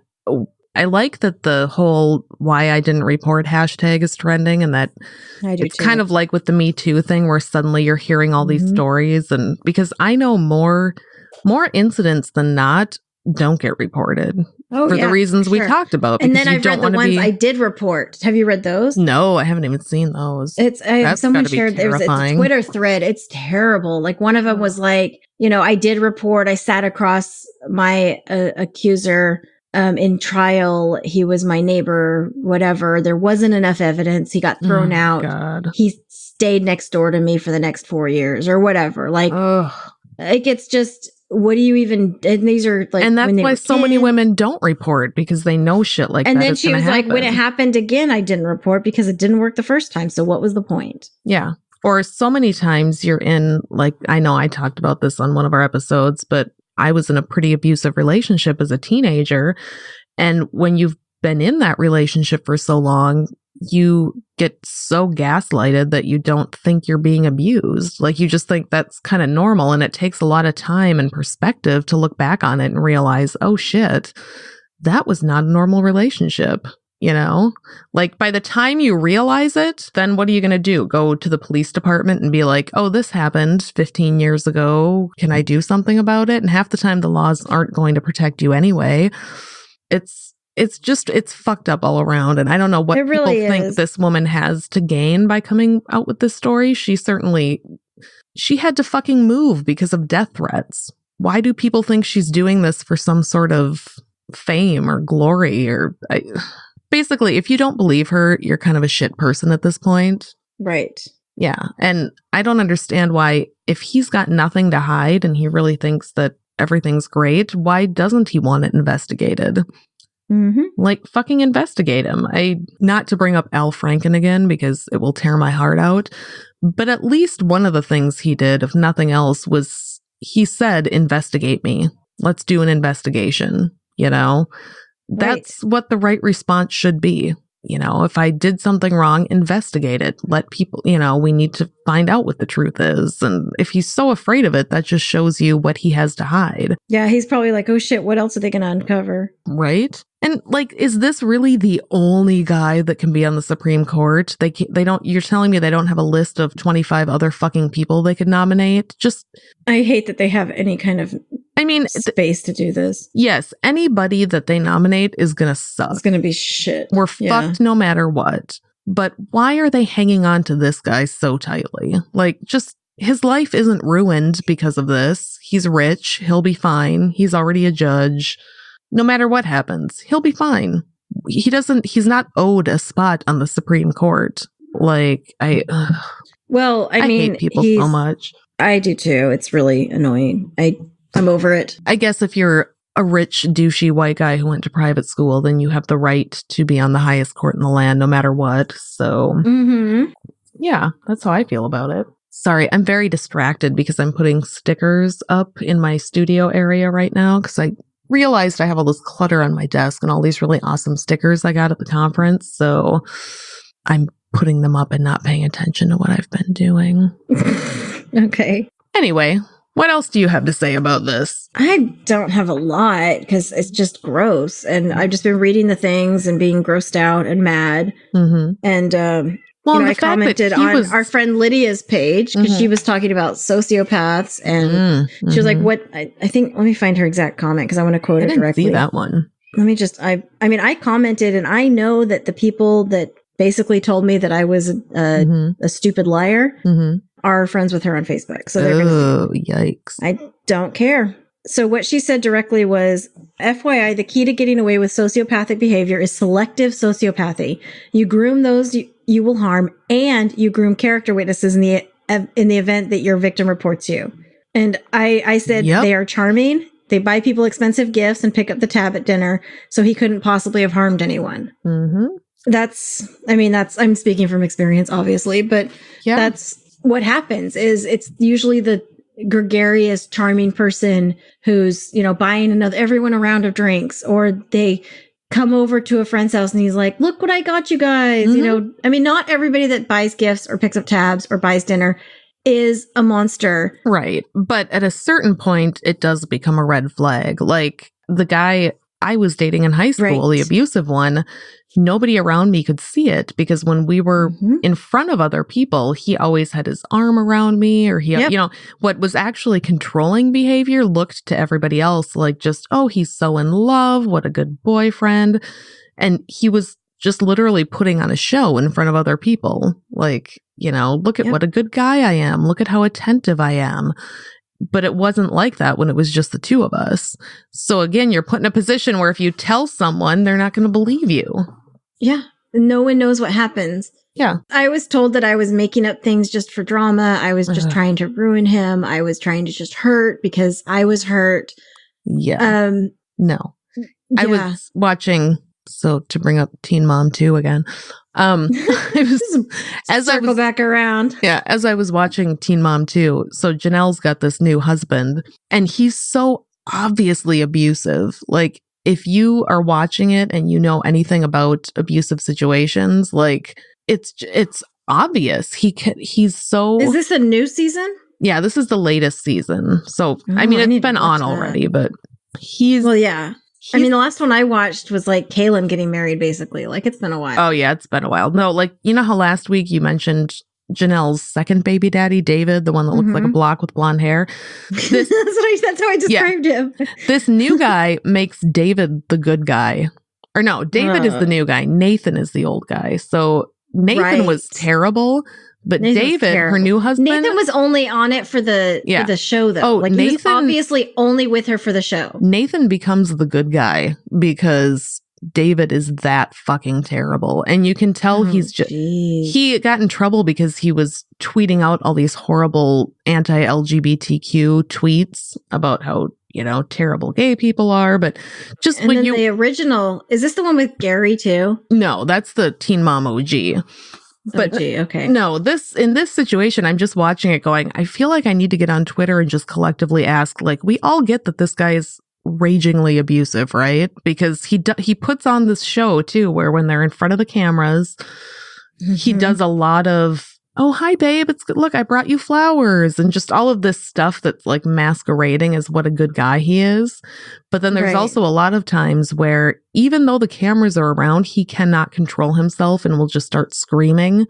I like that the whole why I didn't report hashtag is trending, and that it's too. Kind of like with the Me Too thing, where suddenly you're hearing all these stories. And because I know more incidents than not don't get reported for the reasons we talked about. And then I've read the ones I did report. Have you read those? No, I haven't even seen those. Someone shared, there was a Twitter thread. It's terrible. Like, one of them was like, I did report. I sat across my accuser in trial. He was my neighbor, whatever. There wasn't enough evidence. He got thrown out. God. He stayed next door to me for the next 4 years or whatever. Like, it's just, what do you even, and these are like, and that's why so many women don't report, because they know shit like that. And then she was like, when it happened again, I didn't report because it didn't work the first time. So what was the point? Yeah. Or so many times you're in, like, I know I talked about this on one of our episodes, but I was in a pretty abusive relationship as a teenager. And when you've been in that relationship for so long, you get so gaslighted that you don't think you're being abused. Like, you just think that's kind of normal. And it takes a lot of time and perspective to look back on it and realize, oh shit, that was not a normal relationship. Like, by the time you realize it, then what are you going to do? Go to the police department and be like, oh, this happened 15 years ago. Can I do something about it? And half the time the laws aren't going to protect you anyway. It's fucked up all around. And I don't know what people think this woman has to gain by coming out with this story. She had to fucking move because of death threats. Why do people think she's doing this for some sort of fame or glory? Basically, if you don't believe her, you're kind of a shit person at this point. Right. Yeah. And I don't understand why, if he's got nothing to hide and he really thinks that everything's great, why doesn't he want it investigated? Like, fucking investigate him. Not to bring up Al Franken again, because it will tear my heart out, but at least one of the things he did, if nothing else, was he said, investigate me. Let's do an investigation. That's what the right response should be. if I did something wrong, investigate it. Let people, we need to find out what the truth is. And if he's so afraid of it, that just shows you what he has to hide. Yeah, he's probably like, oh shit, what else are they going to uncover? Right? And like, is this really the only guy that can be on the Supreme Court? They don't, you're telling me they don't have a list of 25 other fucking people they could nominate? I hate that they have any kind of space to do this. Yes, anybody that they nominate is going to suck. It's going to be shit. We're fucked no matter what. But why are they hanging on to this guy so tightly? Like, just his life isn't ruined because of this. He's rich. He'll be fine. He's already a judge. No matter what happens, he'll be fine. He's not owed a spot on the Supreme Court. Like, I hate people so much. I do too. It's really annoying. I'm over it. I guess if you're a rich, douchey white guy who went to private school, then you have the right to be on the highest court in the land, no matter what. So, yeah, that's how I feel about it. Sorry, I'm very distracted because I'm putting stickers up in my studio area right now because I realized I have all this clutter on my desk and all these really awesome stickers I got at the conference. So I'm putting them up and not paying attention to what I've been doing. Okay. Anyway, what else do you have to say about this? I don't have a lot because it's just gross. And I've just been reading the things and being grossed out and mad. Mm-hmm. And, I commented on our friend Lydia's page because she was talking about sociopaths and she was like, what? I think, let me find her exact comment because I want to quote her directly. I didn't see that one. Let me just, I commented and I know that the people that basically told me that I was a stupid liar are friends with her on Facebook. So they're yikes. I don't care. So what she said directly was, FYI, the key to getting away with sociopathic behavior is selective sociopathy. You groom those you will harm, and you groom character witnesses in the event that your victim reports you. And I said, They are charming. They buy people expensive gifts and pick up the tab at dinner. So he couldn't possibly have harmed anyone. I'm speaking from experience, obviously, but that's what happens is it's usually the gregarious, charming person who's, buying everyone a round of drinks, or they come over to a friend's house and he's like, look what I got you guys. Not everybody that buys gifts or picks up tabs or buys dinner is a monster. Right. But at a certain point, it does become a red flag. Like the guy I was dating in high school, the abusive one, nobody around me could see it because when we were in front of other people, he always had his arm around me, or what was actually controlling behavior looked to everybody else like just, oh, he's so in love. What a good boyfriend. And he was just literally putting on a show in front of other people. Like, look at what a good guy I am. Look at how attentive I am. But it wasn't like that when it was just the two of us. So again, you're put in a position where if you tell someone, they're not going to believe you. Yeah. No one knows what happens. Yeah. I was told that I was making up things just for drama. I was just trying to ruin him. I was trying to just hurt because I was hurt. Yeah. No. I was watching, so to bring up Teen Mom 2 again. Circle back around. Yeah, as I was watching Teen Mom 2, so Janelle's got this new husband, and he's so obviously abusive. Like, if you are watching it and you know anything about abusive situations, like it's obvious. He's so. Is this a new season? Yeah, this is the latest season. So it's been on already, but he's the last one I watched was like Kaylin getting married, basically. Like, it's been a while. Oh, yeah, it's been a while. No, like, you know how last week you mentioned Janelle's second baby daddy, David, the one that looks like a block with blonde hair? That's how I described him. This new guy makes David the good guy. Or no, David is the new guy. Nathan is the old guy. So Nathan was terrible. But Nathan David, her new husband, Nathan was only on it for the show, though. Like, Nathan, he was obviously only with her for the show. Nathan becomes the good guy because David is that fucking terrible, and you can tell he got in trouble because he was tweeting out all these horrible anti-LGBTQ tweets about how terrible gay people are. But just and when the original, is this the one with Gary too? No, that's the Teen Mom OG. But okay. No, in this situation, I'm just watching it going, I feel like I need to get on Twitter and just collectively ask, like, we all get that this guy is ragingly abusive, right? Because he puts on this show too, where when they're in front of the cameras, he does a lot of, oh, hi, babe. It's good. Look, I brought you flowers, and just all of this stuff that's like masquerading as what a good guy he is. But then there's also a lot of times where even though the cameras are around, he cannot control himself and will just start screaming,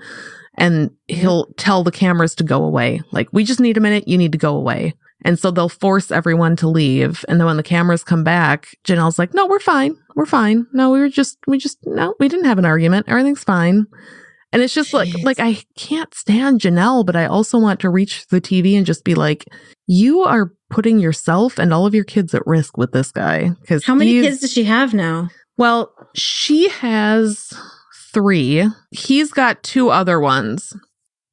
and he'll tell the cameras to go away. Like, we just need a minute. You need to go away. And so they'll force everyone to leave. And then when the cameras come back, Janelle's like, no, we're fine. We're fine. No, we didn't have an argument. Everything's fine. And it's just like I can't stand Janelle, but I also want to reach the TV and just be like, you are putting yourself and all of your kids at risk with this guy. Because how many kids does she have now? Well, she has 3. He's got 2 other ones.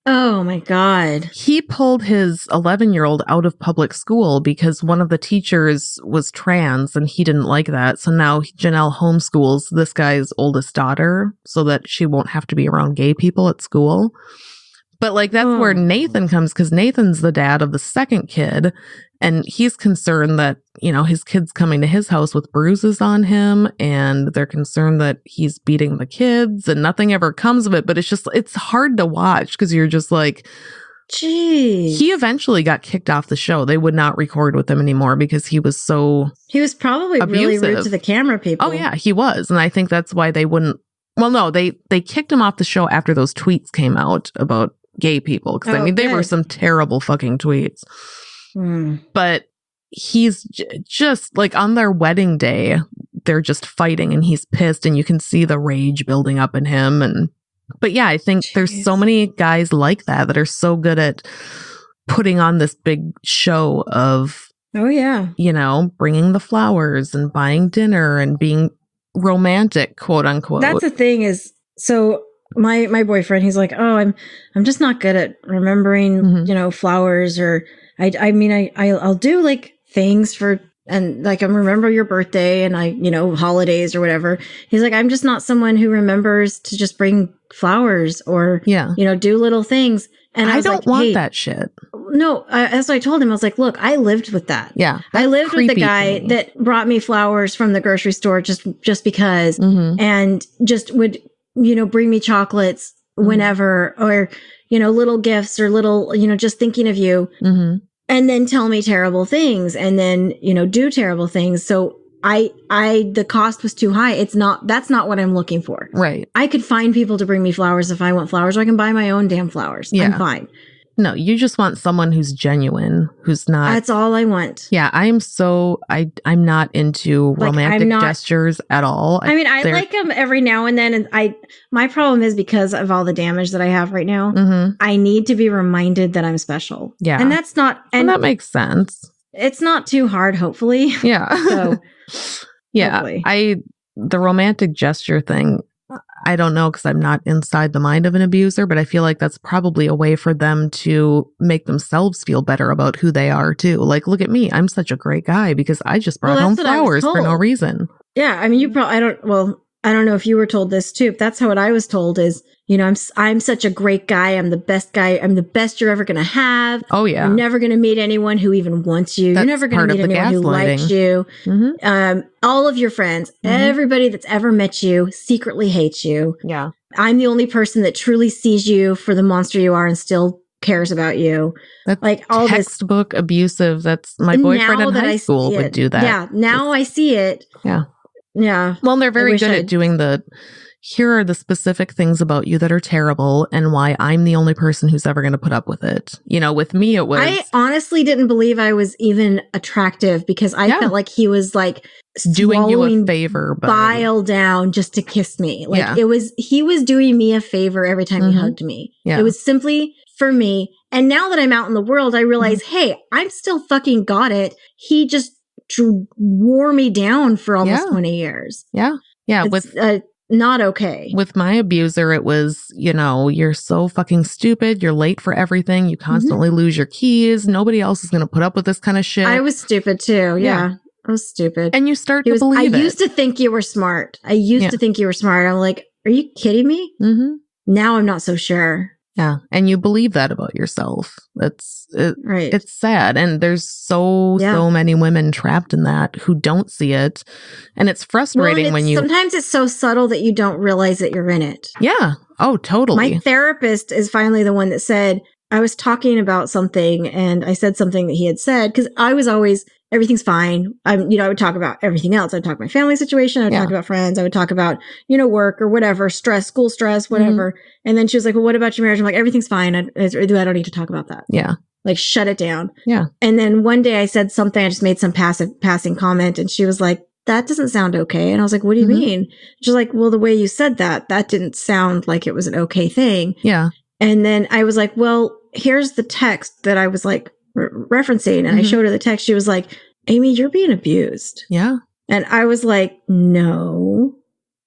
Oh my God. He pulled his 11-year-old out of public school because one of the teachers was trans and he didn't like that. So now Janelle homeschools this guy's oldest daughter so that she won't have to be around gay people at school. But like, that's where Nathan comes, because Nathan's the dad of the second kid. And he's concerned that, you know, his kid's coming to his house with bruises on him, and they're concerned that he's beating the kids, and nothing ever comes of it. But it's hard to watch because you're just like, geez. He eventually got kicked off the show. They would not record with him anymore because he was so He was probably abusive. Really rude to the camera people. Oh, yeah, he was. And I think that's why they wouldn't. Well, no, they kicked him off the show after those tweets came out about gay people. Because, I mean, they were some terrible fucking tweets. But he's just like, on their wedding day, they're just fighting and he's pissed and you can see the rage building up in him. But yeah, I think there's so many guys like that are so good at putting on this big show of, oh yeah, you know, bringing the flowers and buying dinner and being romantic, quote unquote. That's the thing is, so my boyfriend, he's like, oh, I'm just not good at remembering, you know, flowers, or I mean, I'll do like things for, and like, I remember your birthday and you know, holidays or whatever. He's like, I'm just not someone who remembers to just bring flowers or, you know, do little things. And I don't want that shit. No, as I told him, I was like, look, I lived with that. Yeah. I lived with the guy that brought me flowers from the grocery store just because, and just would, you know, bring me chocolates whenever, or, you know, little gifts or little, you know, just thinking of you, and then tell me terrible things, and then, you know, do terrible things. So the cost was too high. That's not what I'm looking for. Right. I could find people to bring me flowers if I want flowers, or I can buy my own damn flowers. Yeah. I'm fine. No, you just want someone who's genuine, who's not. That's all I want. Yeah, I'm not into romantic gestures at all. I mean, I like them every now and then, and my problem is because of all the damage that I have right now, I need to be reminded that I'm special. Yeah, and that's not, and that makes sense. It's not too hard, hopefully. Yeah. So, yeah, hopefully. The romantic gesture thing, I don't know, because I'm not inside the mind of an abuser, but I feel like that's probably a way for them to make themselves feel better about who they are too. Like, look at me, I'm such a great guy because I just brought home flowers for no reason. Yeah, I mean, I don't know if you were told this too, but that's how what I was told is, you know, I'm such a great guy. I'm the best guy. I'm the best you're ever going to have. Oh, yeah. You're never going to meet anyone who even wants you. You're never going to meet anyone who likes you. All of your friends, everybody that's ever met you secretly hates you. Yeah. I'm the only person that truly sees you for the monster you are and still cares about you. That's like all textbook abusive. That's my boyfriend in high school would do that. Yeah. Now I see it. Yeah. Yeah. Well, they're very good at doing here are the specific things about you that are terrible and why I'm the only person who's ever going to put up with it. You know, with me, it was. I honestly didn't believe I was even attractive because I felt like he was like doing you a favor, bile down just to kiss me. Like he was doing me a favor every time he hugged me. Yeah. It was simply for me. And now that I'm out in the world, I realize, hey, I'm still fucking got it. He just wore me down for almost 20 years. Yeah. Yeah. It's, not okay. With my abuser, it was, you know, you're so fucking stupid. You're late for everything. You constantly lose your keys. Nobody else is going to put up with this kind of shit. I was stupid too. Yeah. I was stupid. And you start to believe it. I used to think you were smart. I'm like, are you kidding me? Now I'm not so sure. Yeah. And you believe that about yourself. Right. It's sad. And there's so many women trapped in that who don't see it. And it's frustrating when you. Sometimes it's so subtle that you don't realize that you're in it. Yeah. Oh, totally. My therapist is finally the one that said, I was talking about something and I said something that he had said, because I was always, everything's fine. I would talk about everything else. I'd talk my family situation. I would talk about friends. I would talk about, work or whatever, stress, school stress, whatever. Mm-hmm. And then she was like, well, what about your marriage? I'm like, everything's fine. I don't need to talk about that. Yeah. Like, shut it down. Yeah. And then one day I said something, I just made some passing comment, and she was like, that doesn't sound okay. And I was like, what do you mean? She's like, well, the way you said that didn't sound like it was an okay thing. Yeah. And then I was like, well, here's the text that I was like referencing. And I showed her the text. She was like, Amy, you're being abused. Yeah. And I was like, no.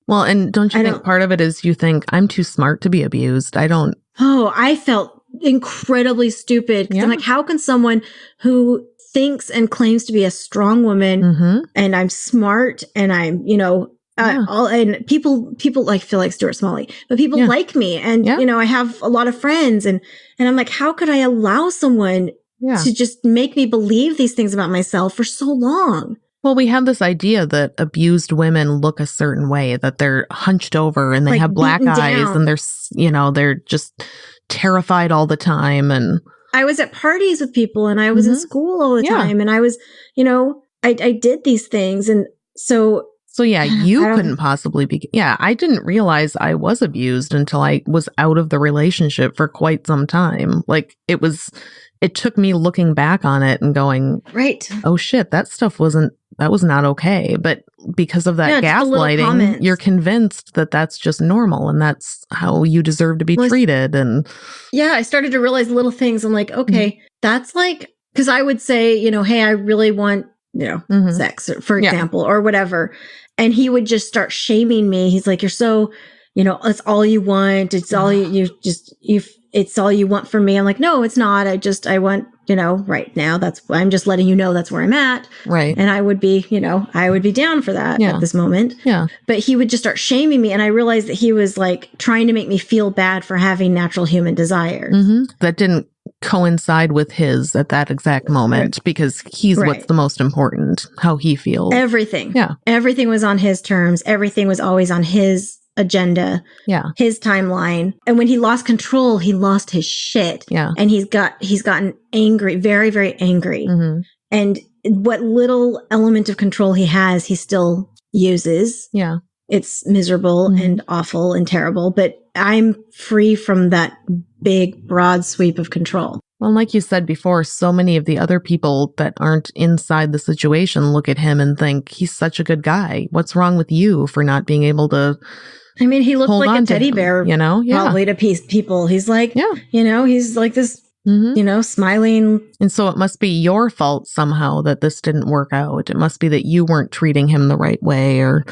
Well, and don't you think part of it is you think I'm too smart to be abused? I felt incredibly stupid. I'm like, how can someone who thinks and claims to be a strong woman and I'm smart and I'm, and people like feel like Stuart Smalley, but people like me and, I have a lot of friends and I'm like, how could I allow someone to just make me believe these things about myself for so long? Well, we have this idea that abused women look a certain way, that they're hunched over and they have black eyes and they're just terrified all the time. And I was at parties with people and I was in school all the time and I was, I did these things. And so yeah, you couldn't possibly be. Yeah, I didn't realize I was abused until I was out of the relationship for quite some time. Like it took me looking back on it and going, right. Oh shit, that was not okay. But because of that gaslighting, you're convinced that that's just normal and that's how you deserve to be treated. And I started to realize little things. I'm like, okay, that's like, because I would say, hey, I really want, sex, for example, or whatever. And he would just start shaming me. He's like, you're so, it's all you want. It's all it's all you want from me. I'm like, no, it's not. I want, right now, I'm just letting you know that's where I'm at. Right. And I would be, I would be down for that at this moment. Yeah. But he would just start shaming me. And I realized that he was like trying to make me feel bad for having natural human desires. That didn't coincide with his at that exact moment because he's what's the most important, how he feels. Everything. Yeah. Everything was on his terms. Everything was always on his agenda. Yeah. His timeline. And when he lost control, he lost his shit. Yeah. And he's gotten angry, very, very angry. And what little element of control he has, he still uses. Yeah. It's miserable and awful and terrible, but I'm free from that big, broad sweep of control. Well, like you said before, so many of the other people that aren't inside the situation look at him and think, he's such a good guy. What's wrong with you for not being able to I mean, he looked like a teddy bear, probably to people. He's like, he's like this, smiling. And so it must be your fault somehow that this didn't work out. It must be that you weren't treating him the right way or,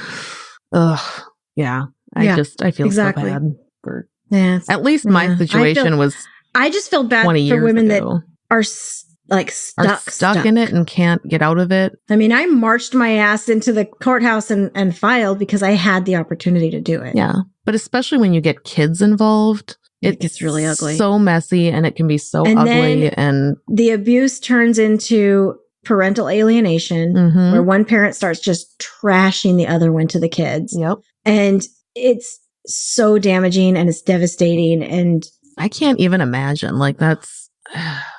I feel so bad for, at least my situation I just feel bad for women that are stuck in it and can't get out of it. I mean, I marched my ass into the courthouse and filed because I had the opportunity to do it. Yeah. But especially when you get kids involved, it gets really ugly. So messy and it can be so ugly. And the abuse turns into parental alienation where one parent starts just trashing the other one to the kids. Yep. And it's so damaging and it's devastating. And I can't even imagine. Like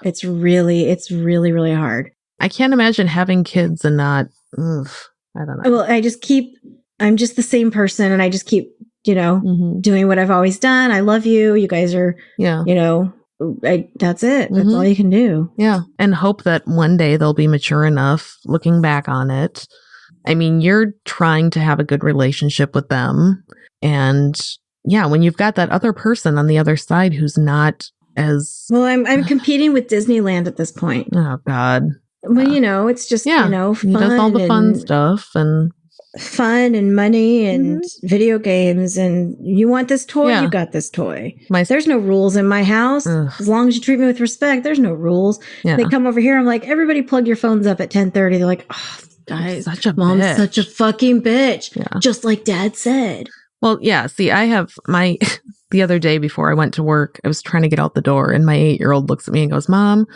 it's really, really hard. I can't imagine having kids and not, I don't know. Well, I'm just the same person and I just keep, doing what I've always done. I love you. You guys are, that's it. That's all you can do. Yeah. And hope that one day they'll be mature enough looking back on it. I mean, you're trying to have a good relationship with them. And when you've got that other person on the other side who's not as well, I'm competing with Disneyland at this point. Oh God. Well, it's just fun. He does all the fun stuff and fun and money and video games. And you want this toy, you got this toy. There's no rules in my house. As long as you treat me with respect, there's no rules. They come over here. I'm like, everybody plug your phones up at 10:30. They're like, oh, guys, mom's such a fucking bitch. Just like Dad said. Well, see, I have The other day before I went to work, I was trying to get out the door and my 8-year-old looks at me and goes, Mom,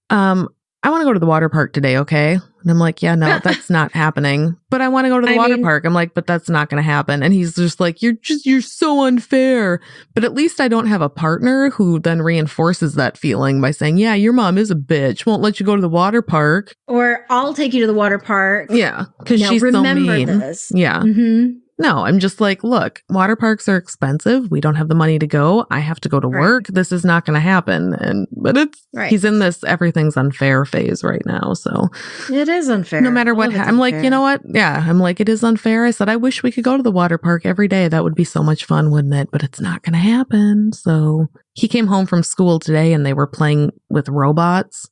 I want to go to the water park today, okay? And I'm like, yeah, no, that's not happening. But I want to go to the water park. I'm like, but that's not going to happen. And he's just like, you're so unfair. But at least I don't have a partner who then reinforces that feeling by saying, yeah, your mom is a bitch, won't let you go to the water park. Or I'll take you to the water park. Yeah, because she's so mean. This. Yeah. Mm-hmm. No, I'm just like, look, water parks are expensive. We don't have the money to go. I have to go to work. This is not going to happen. But it's, he's in this everything's unfair phase right now. So it is unfair. No matter what. I'm like, you know what? Yeah. I'm like, it is unfair. I said, I wish we could go to the water park every day. That would be so much fun, wouldn't it? But it's not going to happen. So he came home from school today and they were playing with robots.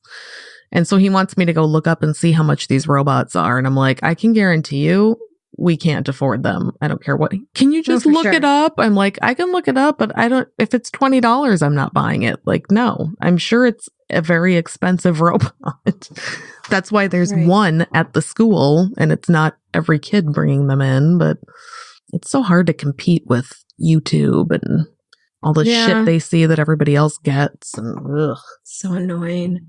And so he wants me to go look up and see how much these robots are. And I'm like, I can guarantee you, we can't afford them. I don't care what. Can you just look it up? I'm like, I can look it up, but I don't, if it's $20, I'm not buying it. Like, no, I'm sure it's a very expensive robot. That's why there's one at the school and it's not every kid bringing them in, but it's so hard to compete with YouTube and all the shit they see that everybody else gets. And so annoying.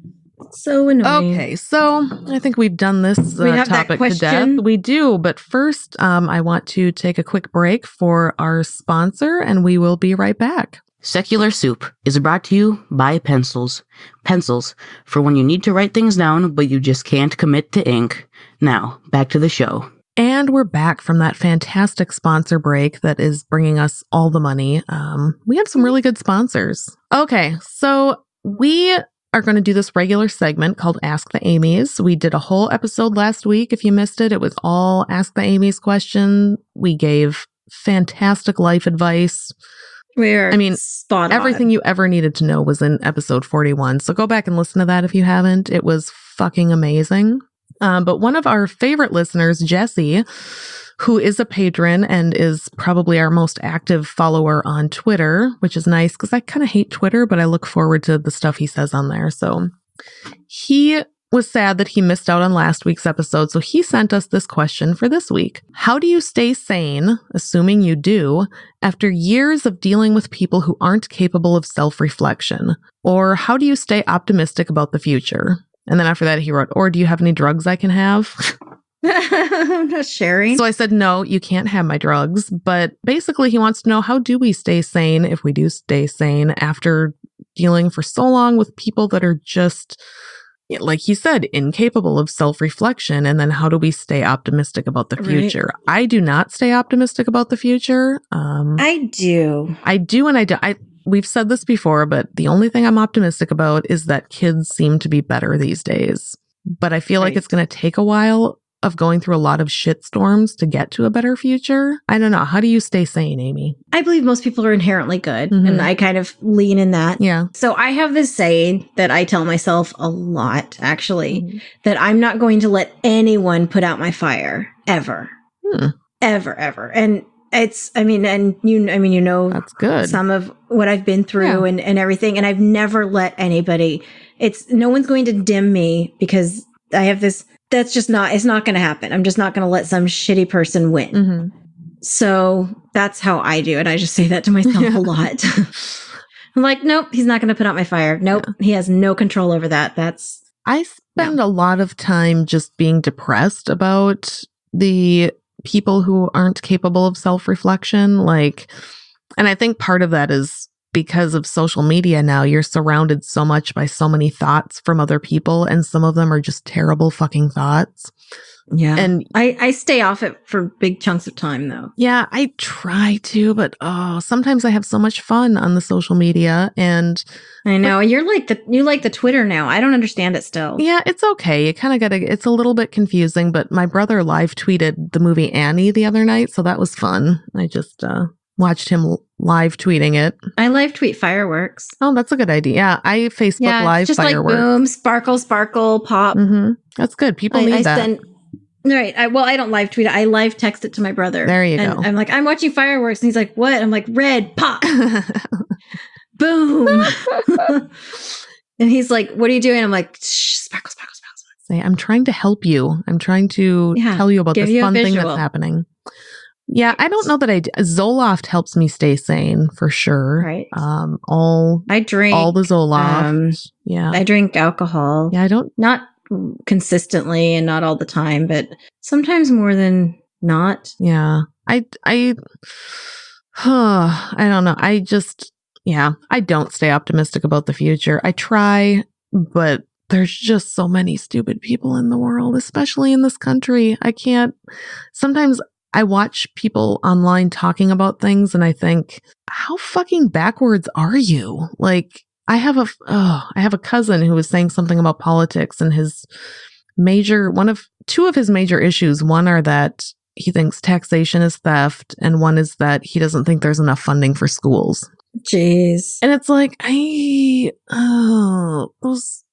So annoying. Okay, so I think we've done this topic to death. We do, but first, I want to take a quick break for our sponsor, and we will be right back. Secular Soup is brought to you by Pencils. Pencils for when you need to write things down, but you just can't commit to ink. Now, back to the show. And we're back from that fantastic sponsor break that is bringing us all the money. We have some really good sponsors. Okay, so we are going to do this regular segment called Ask the Amy's. We did a whole episode last week. If you missed it, it was all Ask the Amy's question. We gave fantastic life advice. Spot on. Everything you ever needed to know was in episode 41. So go back and listen to that if you haven't. It was fucking amazing. But one of our favorite listeners, Jesse, who is a patron and is probably our most active follower on Twitter, which is nice because I kind of hate Twitter, but I look forward to the stuff he says on there. So he was sad that he missed out on last week's episode. So he sent us this question for this week. How do you stay sane, assuming you do, after years of dealing with people who aren't capable of self-reflection? Or how do you stay optimistic about the future? And then after that, he wrote, or do you have any drugs I can have? I'm not sharing. So I said, no, you can't have my drugs. But basically, he wants to know, how do we stay sane if we do stay sane after dealing for so long with people that are just, like he said, incapable of self-reflection? And then how do we stay optimistic about the future? I do not stay optimistic about the future. I do. I do and I do. We've said this before, but the only thing I'm optimistic about is that kids seem to be better these days. But I feel like it's going to take a while of going through a lot of shitstorms to get to a better future. I don't know. How do you stay sane, Amy? I believe most people are inherently good, and I kind of lean in that. Yeah. So I have this saying that I tell myself a lot, actually, that I'm not going to let anyone put out my fire ever, ever. And it's, you know, that's good. Some of what I've been through and everything. And I've never let anybody, no one's going to dim me because I have this, it's not going to happen. I'm just not going to let some shitty person win. So that's how I do it. I just say that to myself a lot. I'm like, nope, he's not going to put out my fire. Nope. He has no control over that. I spend a lot of time just being depressed about the people who aren't capable of self-reflection. And I think part of that is because of social media now. You're surrounded so much by so many thoughts from other people, and some of them are just terrible fucking thoughts. Yeah. And I stay off it for big chunks of time, though. Yeah, I try to, but sometimes I have so much fun on the social media, and I know you like the Twitter now. I don't understand it still. Yeah, it's okay. You kind of it's a little bit confusing, but my brother live tweeted the movie Annie the other night, so that was fun. I just watched him live tweeting it. I live tweet fireworks. Oh, that's a good idea. Yeah, I Facebook live just fireworks. Like boom, sparkle, sparkle, pop. That's good. People need that. Right. I don't live tweet it. I live text it to my brother. There you go. I'm like, I'm watching fireworks. And he's like, what? I'm like, red, pop. Boom. And he's like, what are you doing? I'm like, sparkle, sparkle, sparkle. Say, I'm trying to help you. I'm trying to tell you about this fun thing that's happening. Yeah, I don't know that Zoloft helps me stay sane for sure. Right. I drink all the Zoloft. Yeah. I drink alcohol. Yeah, I don't. Not consistently and not all the time, but sometimes more than not. Yeah. I don't know. I don't stay optimistic about the future. I try, but there's just so many stupid people in the world, especially in this country. I can't. Sometimes I watch people online talking about things and I think, how fucking backwards are you? Like, I have a cousin who was saying something about politics, and two of his major issues, one are that he thinks taxation is theft, and one is that he doesn't think there's enough funding for schools. Jeez. And it's like, those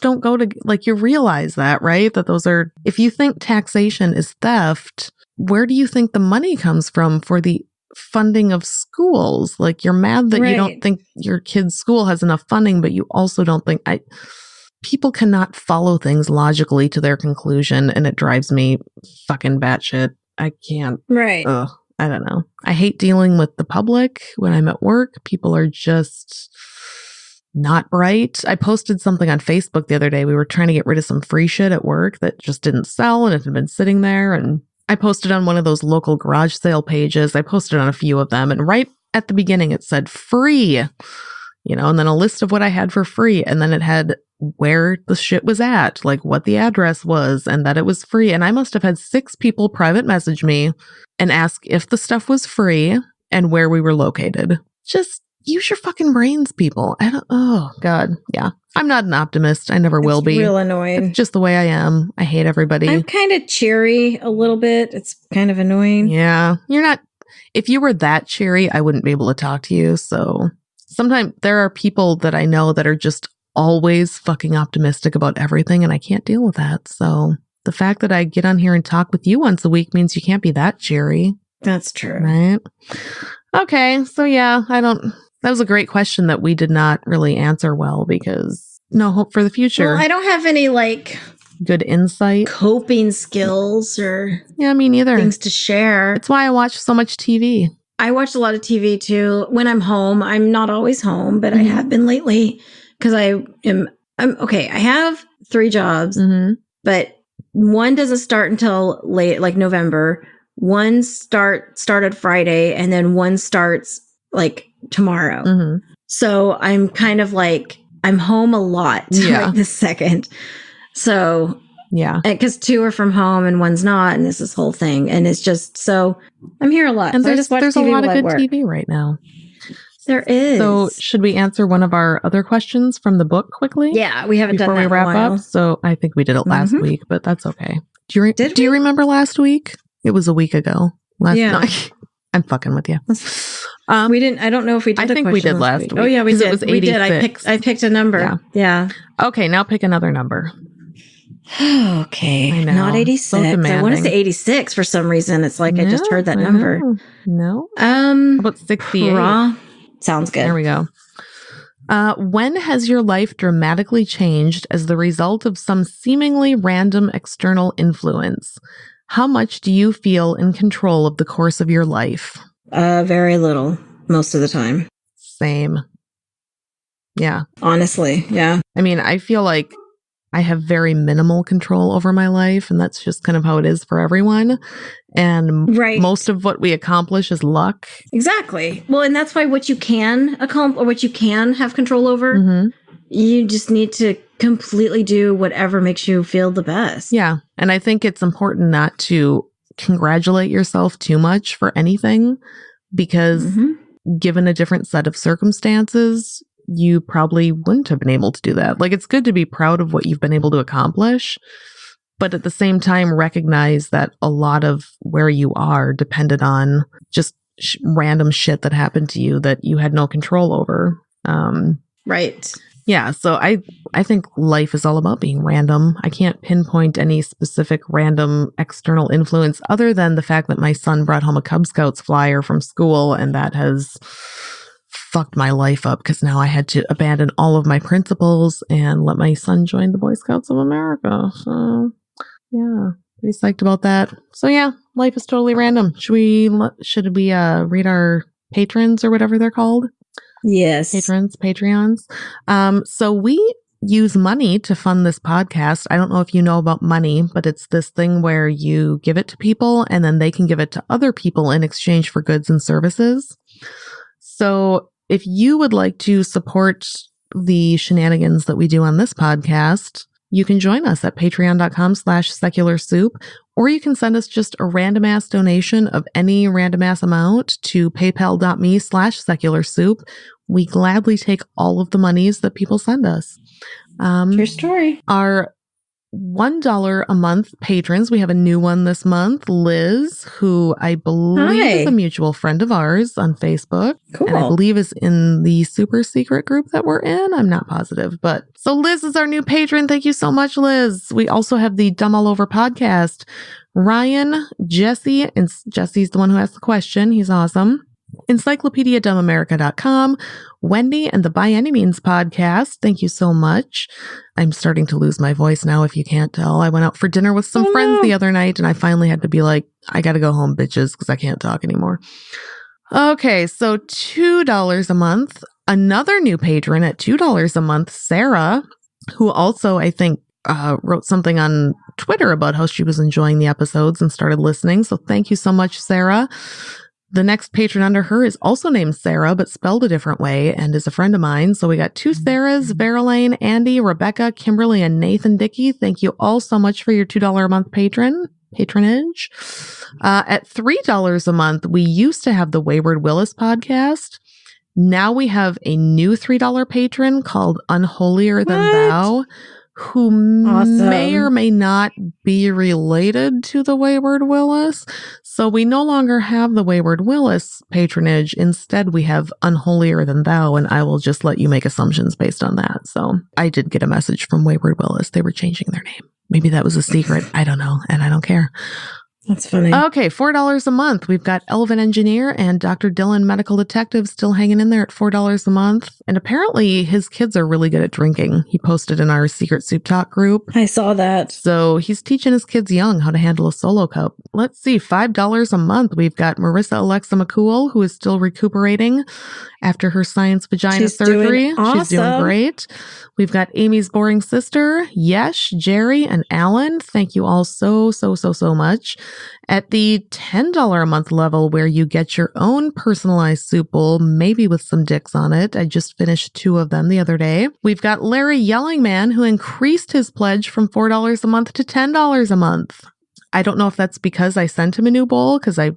don't go to, like, you realize that, right? That those are, if you think taxation is theft, where do you think the money comes from for the funding of schools? Like, you're mad that you don't think your kid's school has enough funding, but you also don't think people cannot follow things logically to their conclusion, and it drives me fucking batshit. I can't. Right. Ugh, I don't know. I hate dealing with the public when I'm at work. People are just not bright. I posted something on Facebook the other day. We were trying to get rid of some free shit at work that just didn't sell, and it had been sitting there, and I posted on one of those local garage sale pages. I posted on a few of them, and right at the beginning it said free, and then a list of what I had for free, and then it had where the shit was at, like what the address was, and that it was free. And I must have had 6 people private message me and ask if the stuff was free and where we were located. Just use your fucking brains, people. Oh God. Yeah. I'm not an optimist. I never will be. Real annoying. It's just the way I am. I hate everybody. I'm kind of cheery a little bit. It's kind of annoying. Yeah. You're not. If you were that cheery, I wouldn't be able to talk to you. So sometimes there are people that I know that are just always fucking optimistic about everything, and I can't deal with that. So the fact that I get on here and talk with you once a week means you can't be that cheery. That's true. Right? Okay. So yeah, that was a great question that we did not really answer well, because no hope for the future. Well, I don't have any good insight, coping skills, or me neither. Things to share. That's why I watch so much TV. I watch a lot of TV too. When I'm home, I'm not always home, but I have been lately, because I'm okay. I have 3 jobs, but one doesn't start until late, like November. One started Friday, and then one starts like tomorrow. So I'm kind of like, I'm home a lot right this second. So yeah, because 2 are from home and one's not, and this whole thing, and it's just, so I'm here a lot. And so there's a lot of good TV right now. There is. So should we answer one of our other questions from the book quickly? Yeah, we haven't done that before we wrap up. So I think we did it last week, but that's okay. Do you remember last week? It was a week ago. I'm fucking with you. We didn't. I don't know if we did. I think we did last week. Oh yeah, we did. It was 86. We did. I picked a number. Yeah. Okay, now pick another number. Okay, not 86. So I want to say 86 for some reason. It's like I just heard that number. No. How about 68? Sounds good. There we go. When has your life dramatically changed as the result of some seemingly random external influence? How much do you feel in control of the course of your life? Very little, most of the time. Same. Yeah. Honestly, yeah. I mean, I feel like I have very minimal control over my life, and that's just kind of how it is for everyone. And most of what we accomplish is luck. Exactly. Well, and that's why what you can accomplish, or what you can have control over, you just need to completely do whatever makes you feel the best. Yeah. And I think it's important not to congratulate yourself too much for anything, because given a different set of circumstances, you probably wouldn't have been able to do that. Like, it's good to be proud of what you've been able to accomplish, but at the same time, recognize that a lot of where you are depended on just random shit that happened to you that you had no control over. Right. Yeah. So I think life is all about being random. I can't pinpoint any specific random external influence other than the fact that my son brought home a Cub Scouts flyer from school, and that has fucked my life up, because now I had to abandon all of my principles and let my son join the Boy Scouts of America. So yeah, Pretty psyched about that. So yeah, life is totally random. Should we read our patrons or whatever they're called? Yes. Patreons. So we use money to fund this podcast. I don't know if you know about money, but it's this thing where you give it to people and then they can give it to other people in exchange for goods and services. So if you would like to support the shenanigans that we do on this podcast, you can join us at patreon.com/secularsoup, or you can send us just a random ass donation of any random ass amount to paypal.me/secularsoup. We gladly take all of the monies that people send us. True story. Our $1 a month patrons, we have a new one this month, Liz, who I believe is a mutual friend of ours on Facebook. Cool. And I believe is in the super secret group that we're in. I'm not positive, but so Liz is our new patron. Thank you so much, Liz. We also have the Dumb All Over podcast. Ryan, Jesse, and Jesse's the one who asked the question. He's awesome. EncyclopediaDumbAmerica.com, Wendy and the By Any Means podcast. Thank you so much. I'm starting to lose my voice now, if you can't tell. I went out for dinner with some friends the other night, and I finally had to be like, I got to go home, bitches, because I can't talk anymore. Okay, so $2 a month. Another new patron at $2 a month, Sarah, who also, I think, wrote something on Twitter about how she was enjoying the episodes and started listening. So thank you so much, Sarah. The next patron under her is also named Sarah, but spelled a different way and is a friend of mine. So we got two Sarahs, Verlaine, Andy, Rebecca, Kimberly, and Nathan Dickey. Thank you all so much for your $2 a month patronage. At $3 a month, we used to have the Wayward Willis podcast. Now we have a new $3 patron called Unholier Than Thou, who may or may not be related to the Wayward Willis. So we no longer have the Wayward Willis patronage. Instead, we have Unholier Than Thou, and I will just let you make assumptions based on that. So I did get a message from Wayward Willis. They were changing their name. Maybe that was a secret. I don't know, and I don't care. That's funny. Okay, $4 a month. We've got Elvin Engineer and Dr. Dylan Medical Detective still hanging in there at $4 a month. And apparently his kids are really good at drinking. He posted in our Secret Soup Talk group. I saw that. So he's teaching his kids young how to handle a solo cup. Let's see, $5 a month. We've got Marissa Alexa McCool, who is still recuperating after her science vagina surgery. She's doing great. We've got Amy's boring sister, Yesh, Jerry, and Alan. Thank you all so much. At the $10 a month level, where you get your own personalized soup bowl, maybe with some dicks on it. I just finished 2 of them the other day. We've got Larry Yellingman, who increased his pledge from $4 a month to $10 a month. I don't know if that's because I sent him a new bowl, because I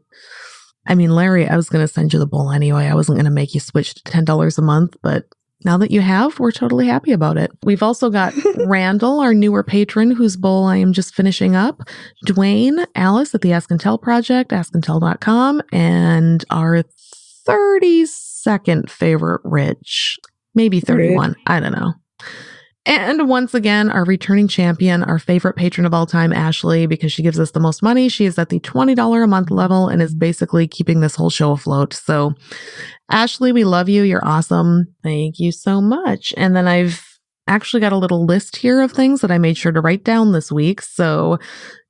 mean, Larry, I was going to send you the bowl anyway. I wasn't going to make you switch to $10 a month, but now that you have, we're totally happy about it. We've also got Randall, our newer patron, whose bowl I am just finishing up, Dwayne, Alice at the Ask and Tell Project, askandtell.com, and our 32nd favorite, Rich. Maybe 31. I don't know. And once again, our returning champion, our favorite patron of all time, Ashley, because she gives us the most money. She is at the $20 a month level and is basically keeping this whole show afloat. So, Ashley, we love you. You're awesome. Thank you so much. And then I've actually got a little list here of things that I made sure to write down this week. So,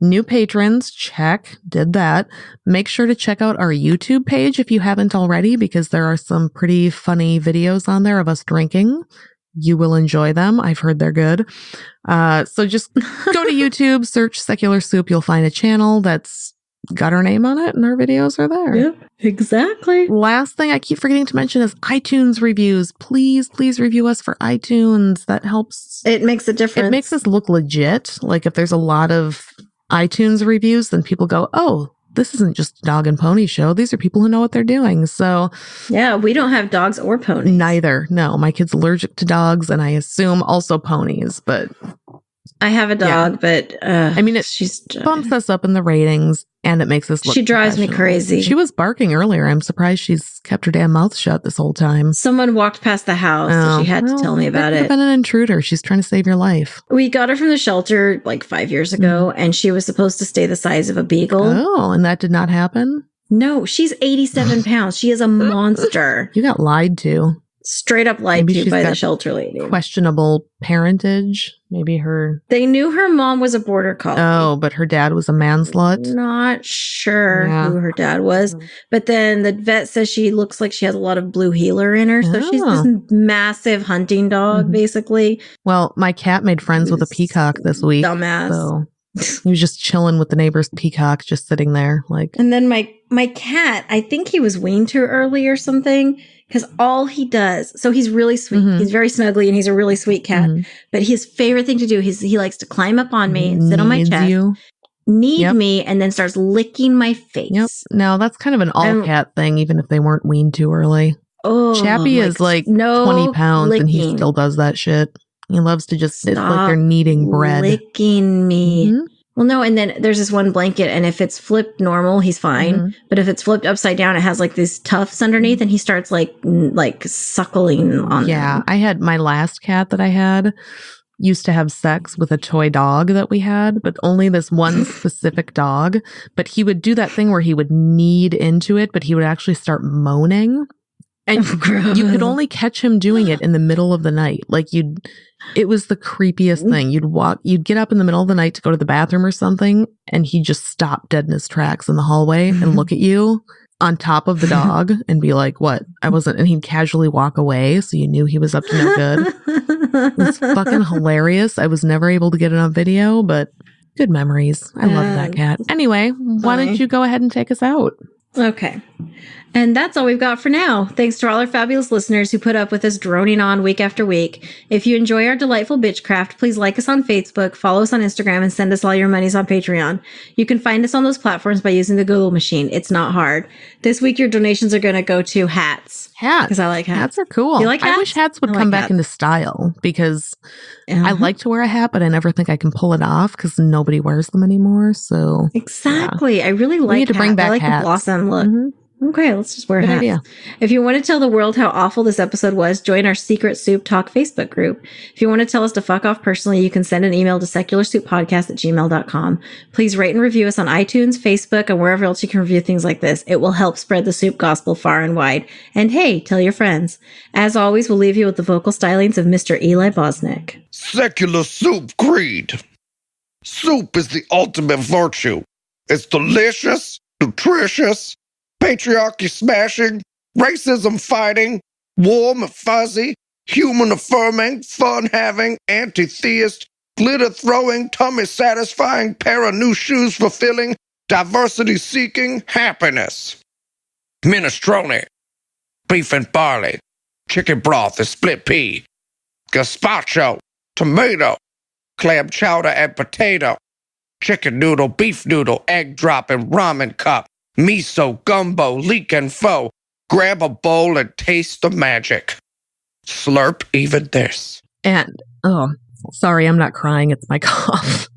new patrons, check, did that. Make sure to check out our YouTube page if you haven't already, because there are some pretty funny videos on there of us drinking. You will enjoy them. I've heard they're good. So just go to YouTube, search Secular Soup. You'll find a channel that's got our name on it, and our videos are there. Yep, exactly. Last thing I keep forgetting to mention is iTunes reviews. Please review us for iTunes. That helps. It makes a difference. It makes us look legit. Like if there's a lot of iTunes reviews, then people go, oh, this isn't just a dog and pony show. These are people who know what they're doing. So yeah, we don't have dogs or ponies. Neither. No, my kid's allergic to dogs, and I assume also ponies, but I have a dog, but I mean, it bumps us up in the ratings, and it makes us look. She drives me crazy. She was barking earlier. I'm surprised she's kept her damn mouth shut this whole time. Someone walked past the house, so she had to tell me about it. Been an intruder. She's trying to save your life. We got her from the shelter like 5 years ago, and she was supposed to stay the size of a beagle. Oh, and that did not happen? No, she's 87 pounds. She is a monster. You got lied to. straight up lied Maybe to she's by the got shelter lady. Questionable parentage. Maybe her. They knew her mom was a border collie. Oh, but her dad was a manslut. Not sure Yeah. who her dad was. But then the vet says she looks like she has a lot of blue heeler in her. So she's this massive hunting dog, basically. Well, my cat made friends with a peacock this week. Dumbass. So he was just chilling with the neighbor's peacock, just sitting there. Like, And then my cat, I think he was weaned too early or something. Because all he does, so he's really sweet. He's very snuggly and he's a really sweet cat. But his favorite thing to do, he likes to climb up on me and sit on my chest, knead me, and then starts licking my face. Yep. Now, that's kind of an all cat thing, even if they weren't weaned too early. Oh, Chappie is like 20 pounds and he still does that shit. He loves to just, it's like they're kneading bread. Licking me. Well, no, and then there's this one blanket, and if it's flipped normal, he's fine. But if it's flipped upside down, it has like these tufts underneath, and he starts like suckling on them. I had my last cat that I had used to have sex with a toy dog that we had, but only this one specific dog. But he would do that thing where he would knead into it, but he would actually start moaning. And you could only catch him doing it in the middle of the night. Like it was the creepiest thing. You'd get up in the middle of the night to go to the bathroom or something, and he'd just stop dead in his tracks in the hallway and look at you on top of the dog and be like, what? I wasn't, and he'd casually walk away. So you knew he was up to no good. It was fucking hilarious. I was never able to get it on video, but good memories. I love that cat. Anyway, why don't you go ahead and take us out? Okay. And that's all we've got for now. Thanks to all our fabulous listeners who put up with us droning on week after week. If you enjoy our delightful bitchcraft, please like us on Facebook, follow us on Instagram, and send us all your monies on Patreon. You can find us on those platforms by using the Google machine. It's not hard. This week, your donations are going to go to hats. Hats. Because I like hats. Hats are cool. Do you like hats? I wish hats would come back into style because I like to wear a hat, but I never think I can pull it off because nobody wears them anymore. So exactly. Yeah. I really like we need to bring back I like hats. The blossom look. Okay, let's just wear Good hats. idea. If you want to tell the world how awful this episode was, join our Secret Soup Talk Facebook group. If you want to tell us to fuck off personally, you can send an email to secularsouppodcast@gmail.com. Please rate and review us on iTunes, Facebook, and wherever else you can review things like this. It will help spread the soup gospel far and wide. And hey, tell your friends. As always, we'll leave you with the vocal stylings of Mr. Eli Bosnick. Secular Soup Creed. Soup is the ultimate virtue. It's delicious, nutritious, patriarchy smashing, racism fighting, warm and fuzzy, human affirming, fun having, anti-theist, glitter throwing, tummy satisfying, pair of new shoes fulfilling, diversity seeking, happiness. Minestrone, beef and barley, chicken broth and split pea, gazpacho, tomato, clam chowder and potato, chicken noodle, beef noodle, egg drop and ramen cup, miso, gumbo, leek and pho. Grab a bowl and taste the magic. Slurp even this. And, sorry, I'm not crying. It's my cough.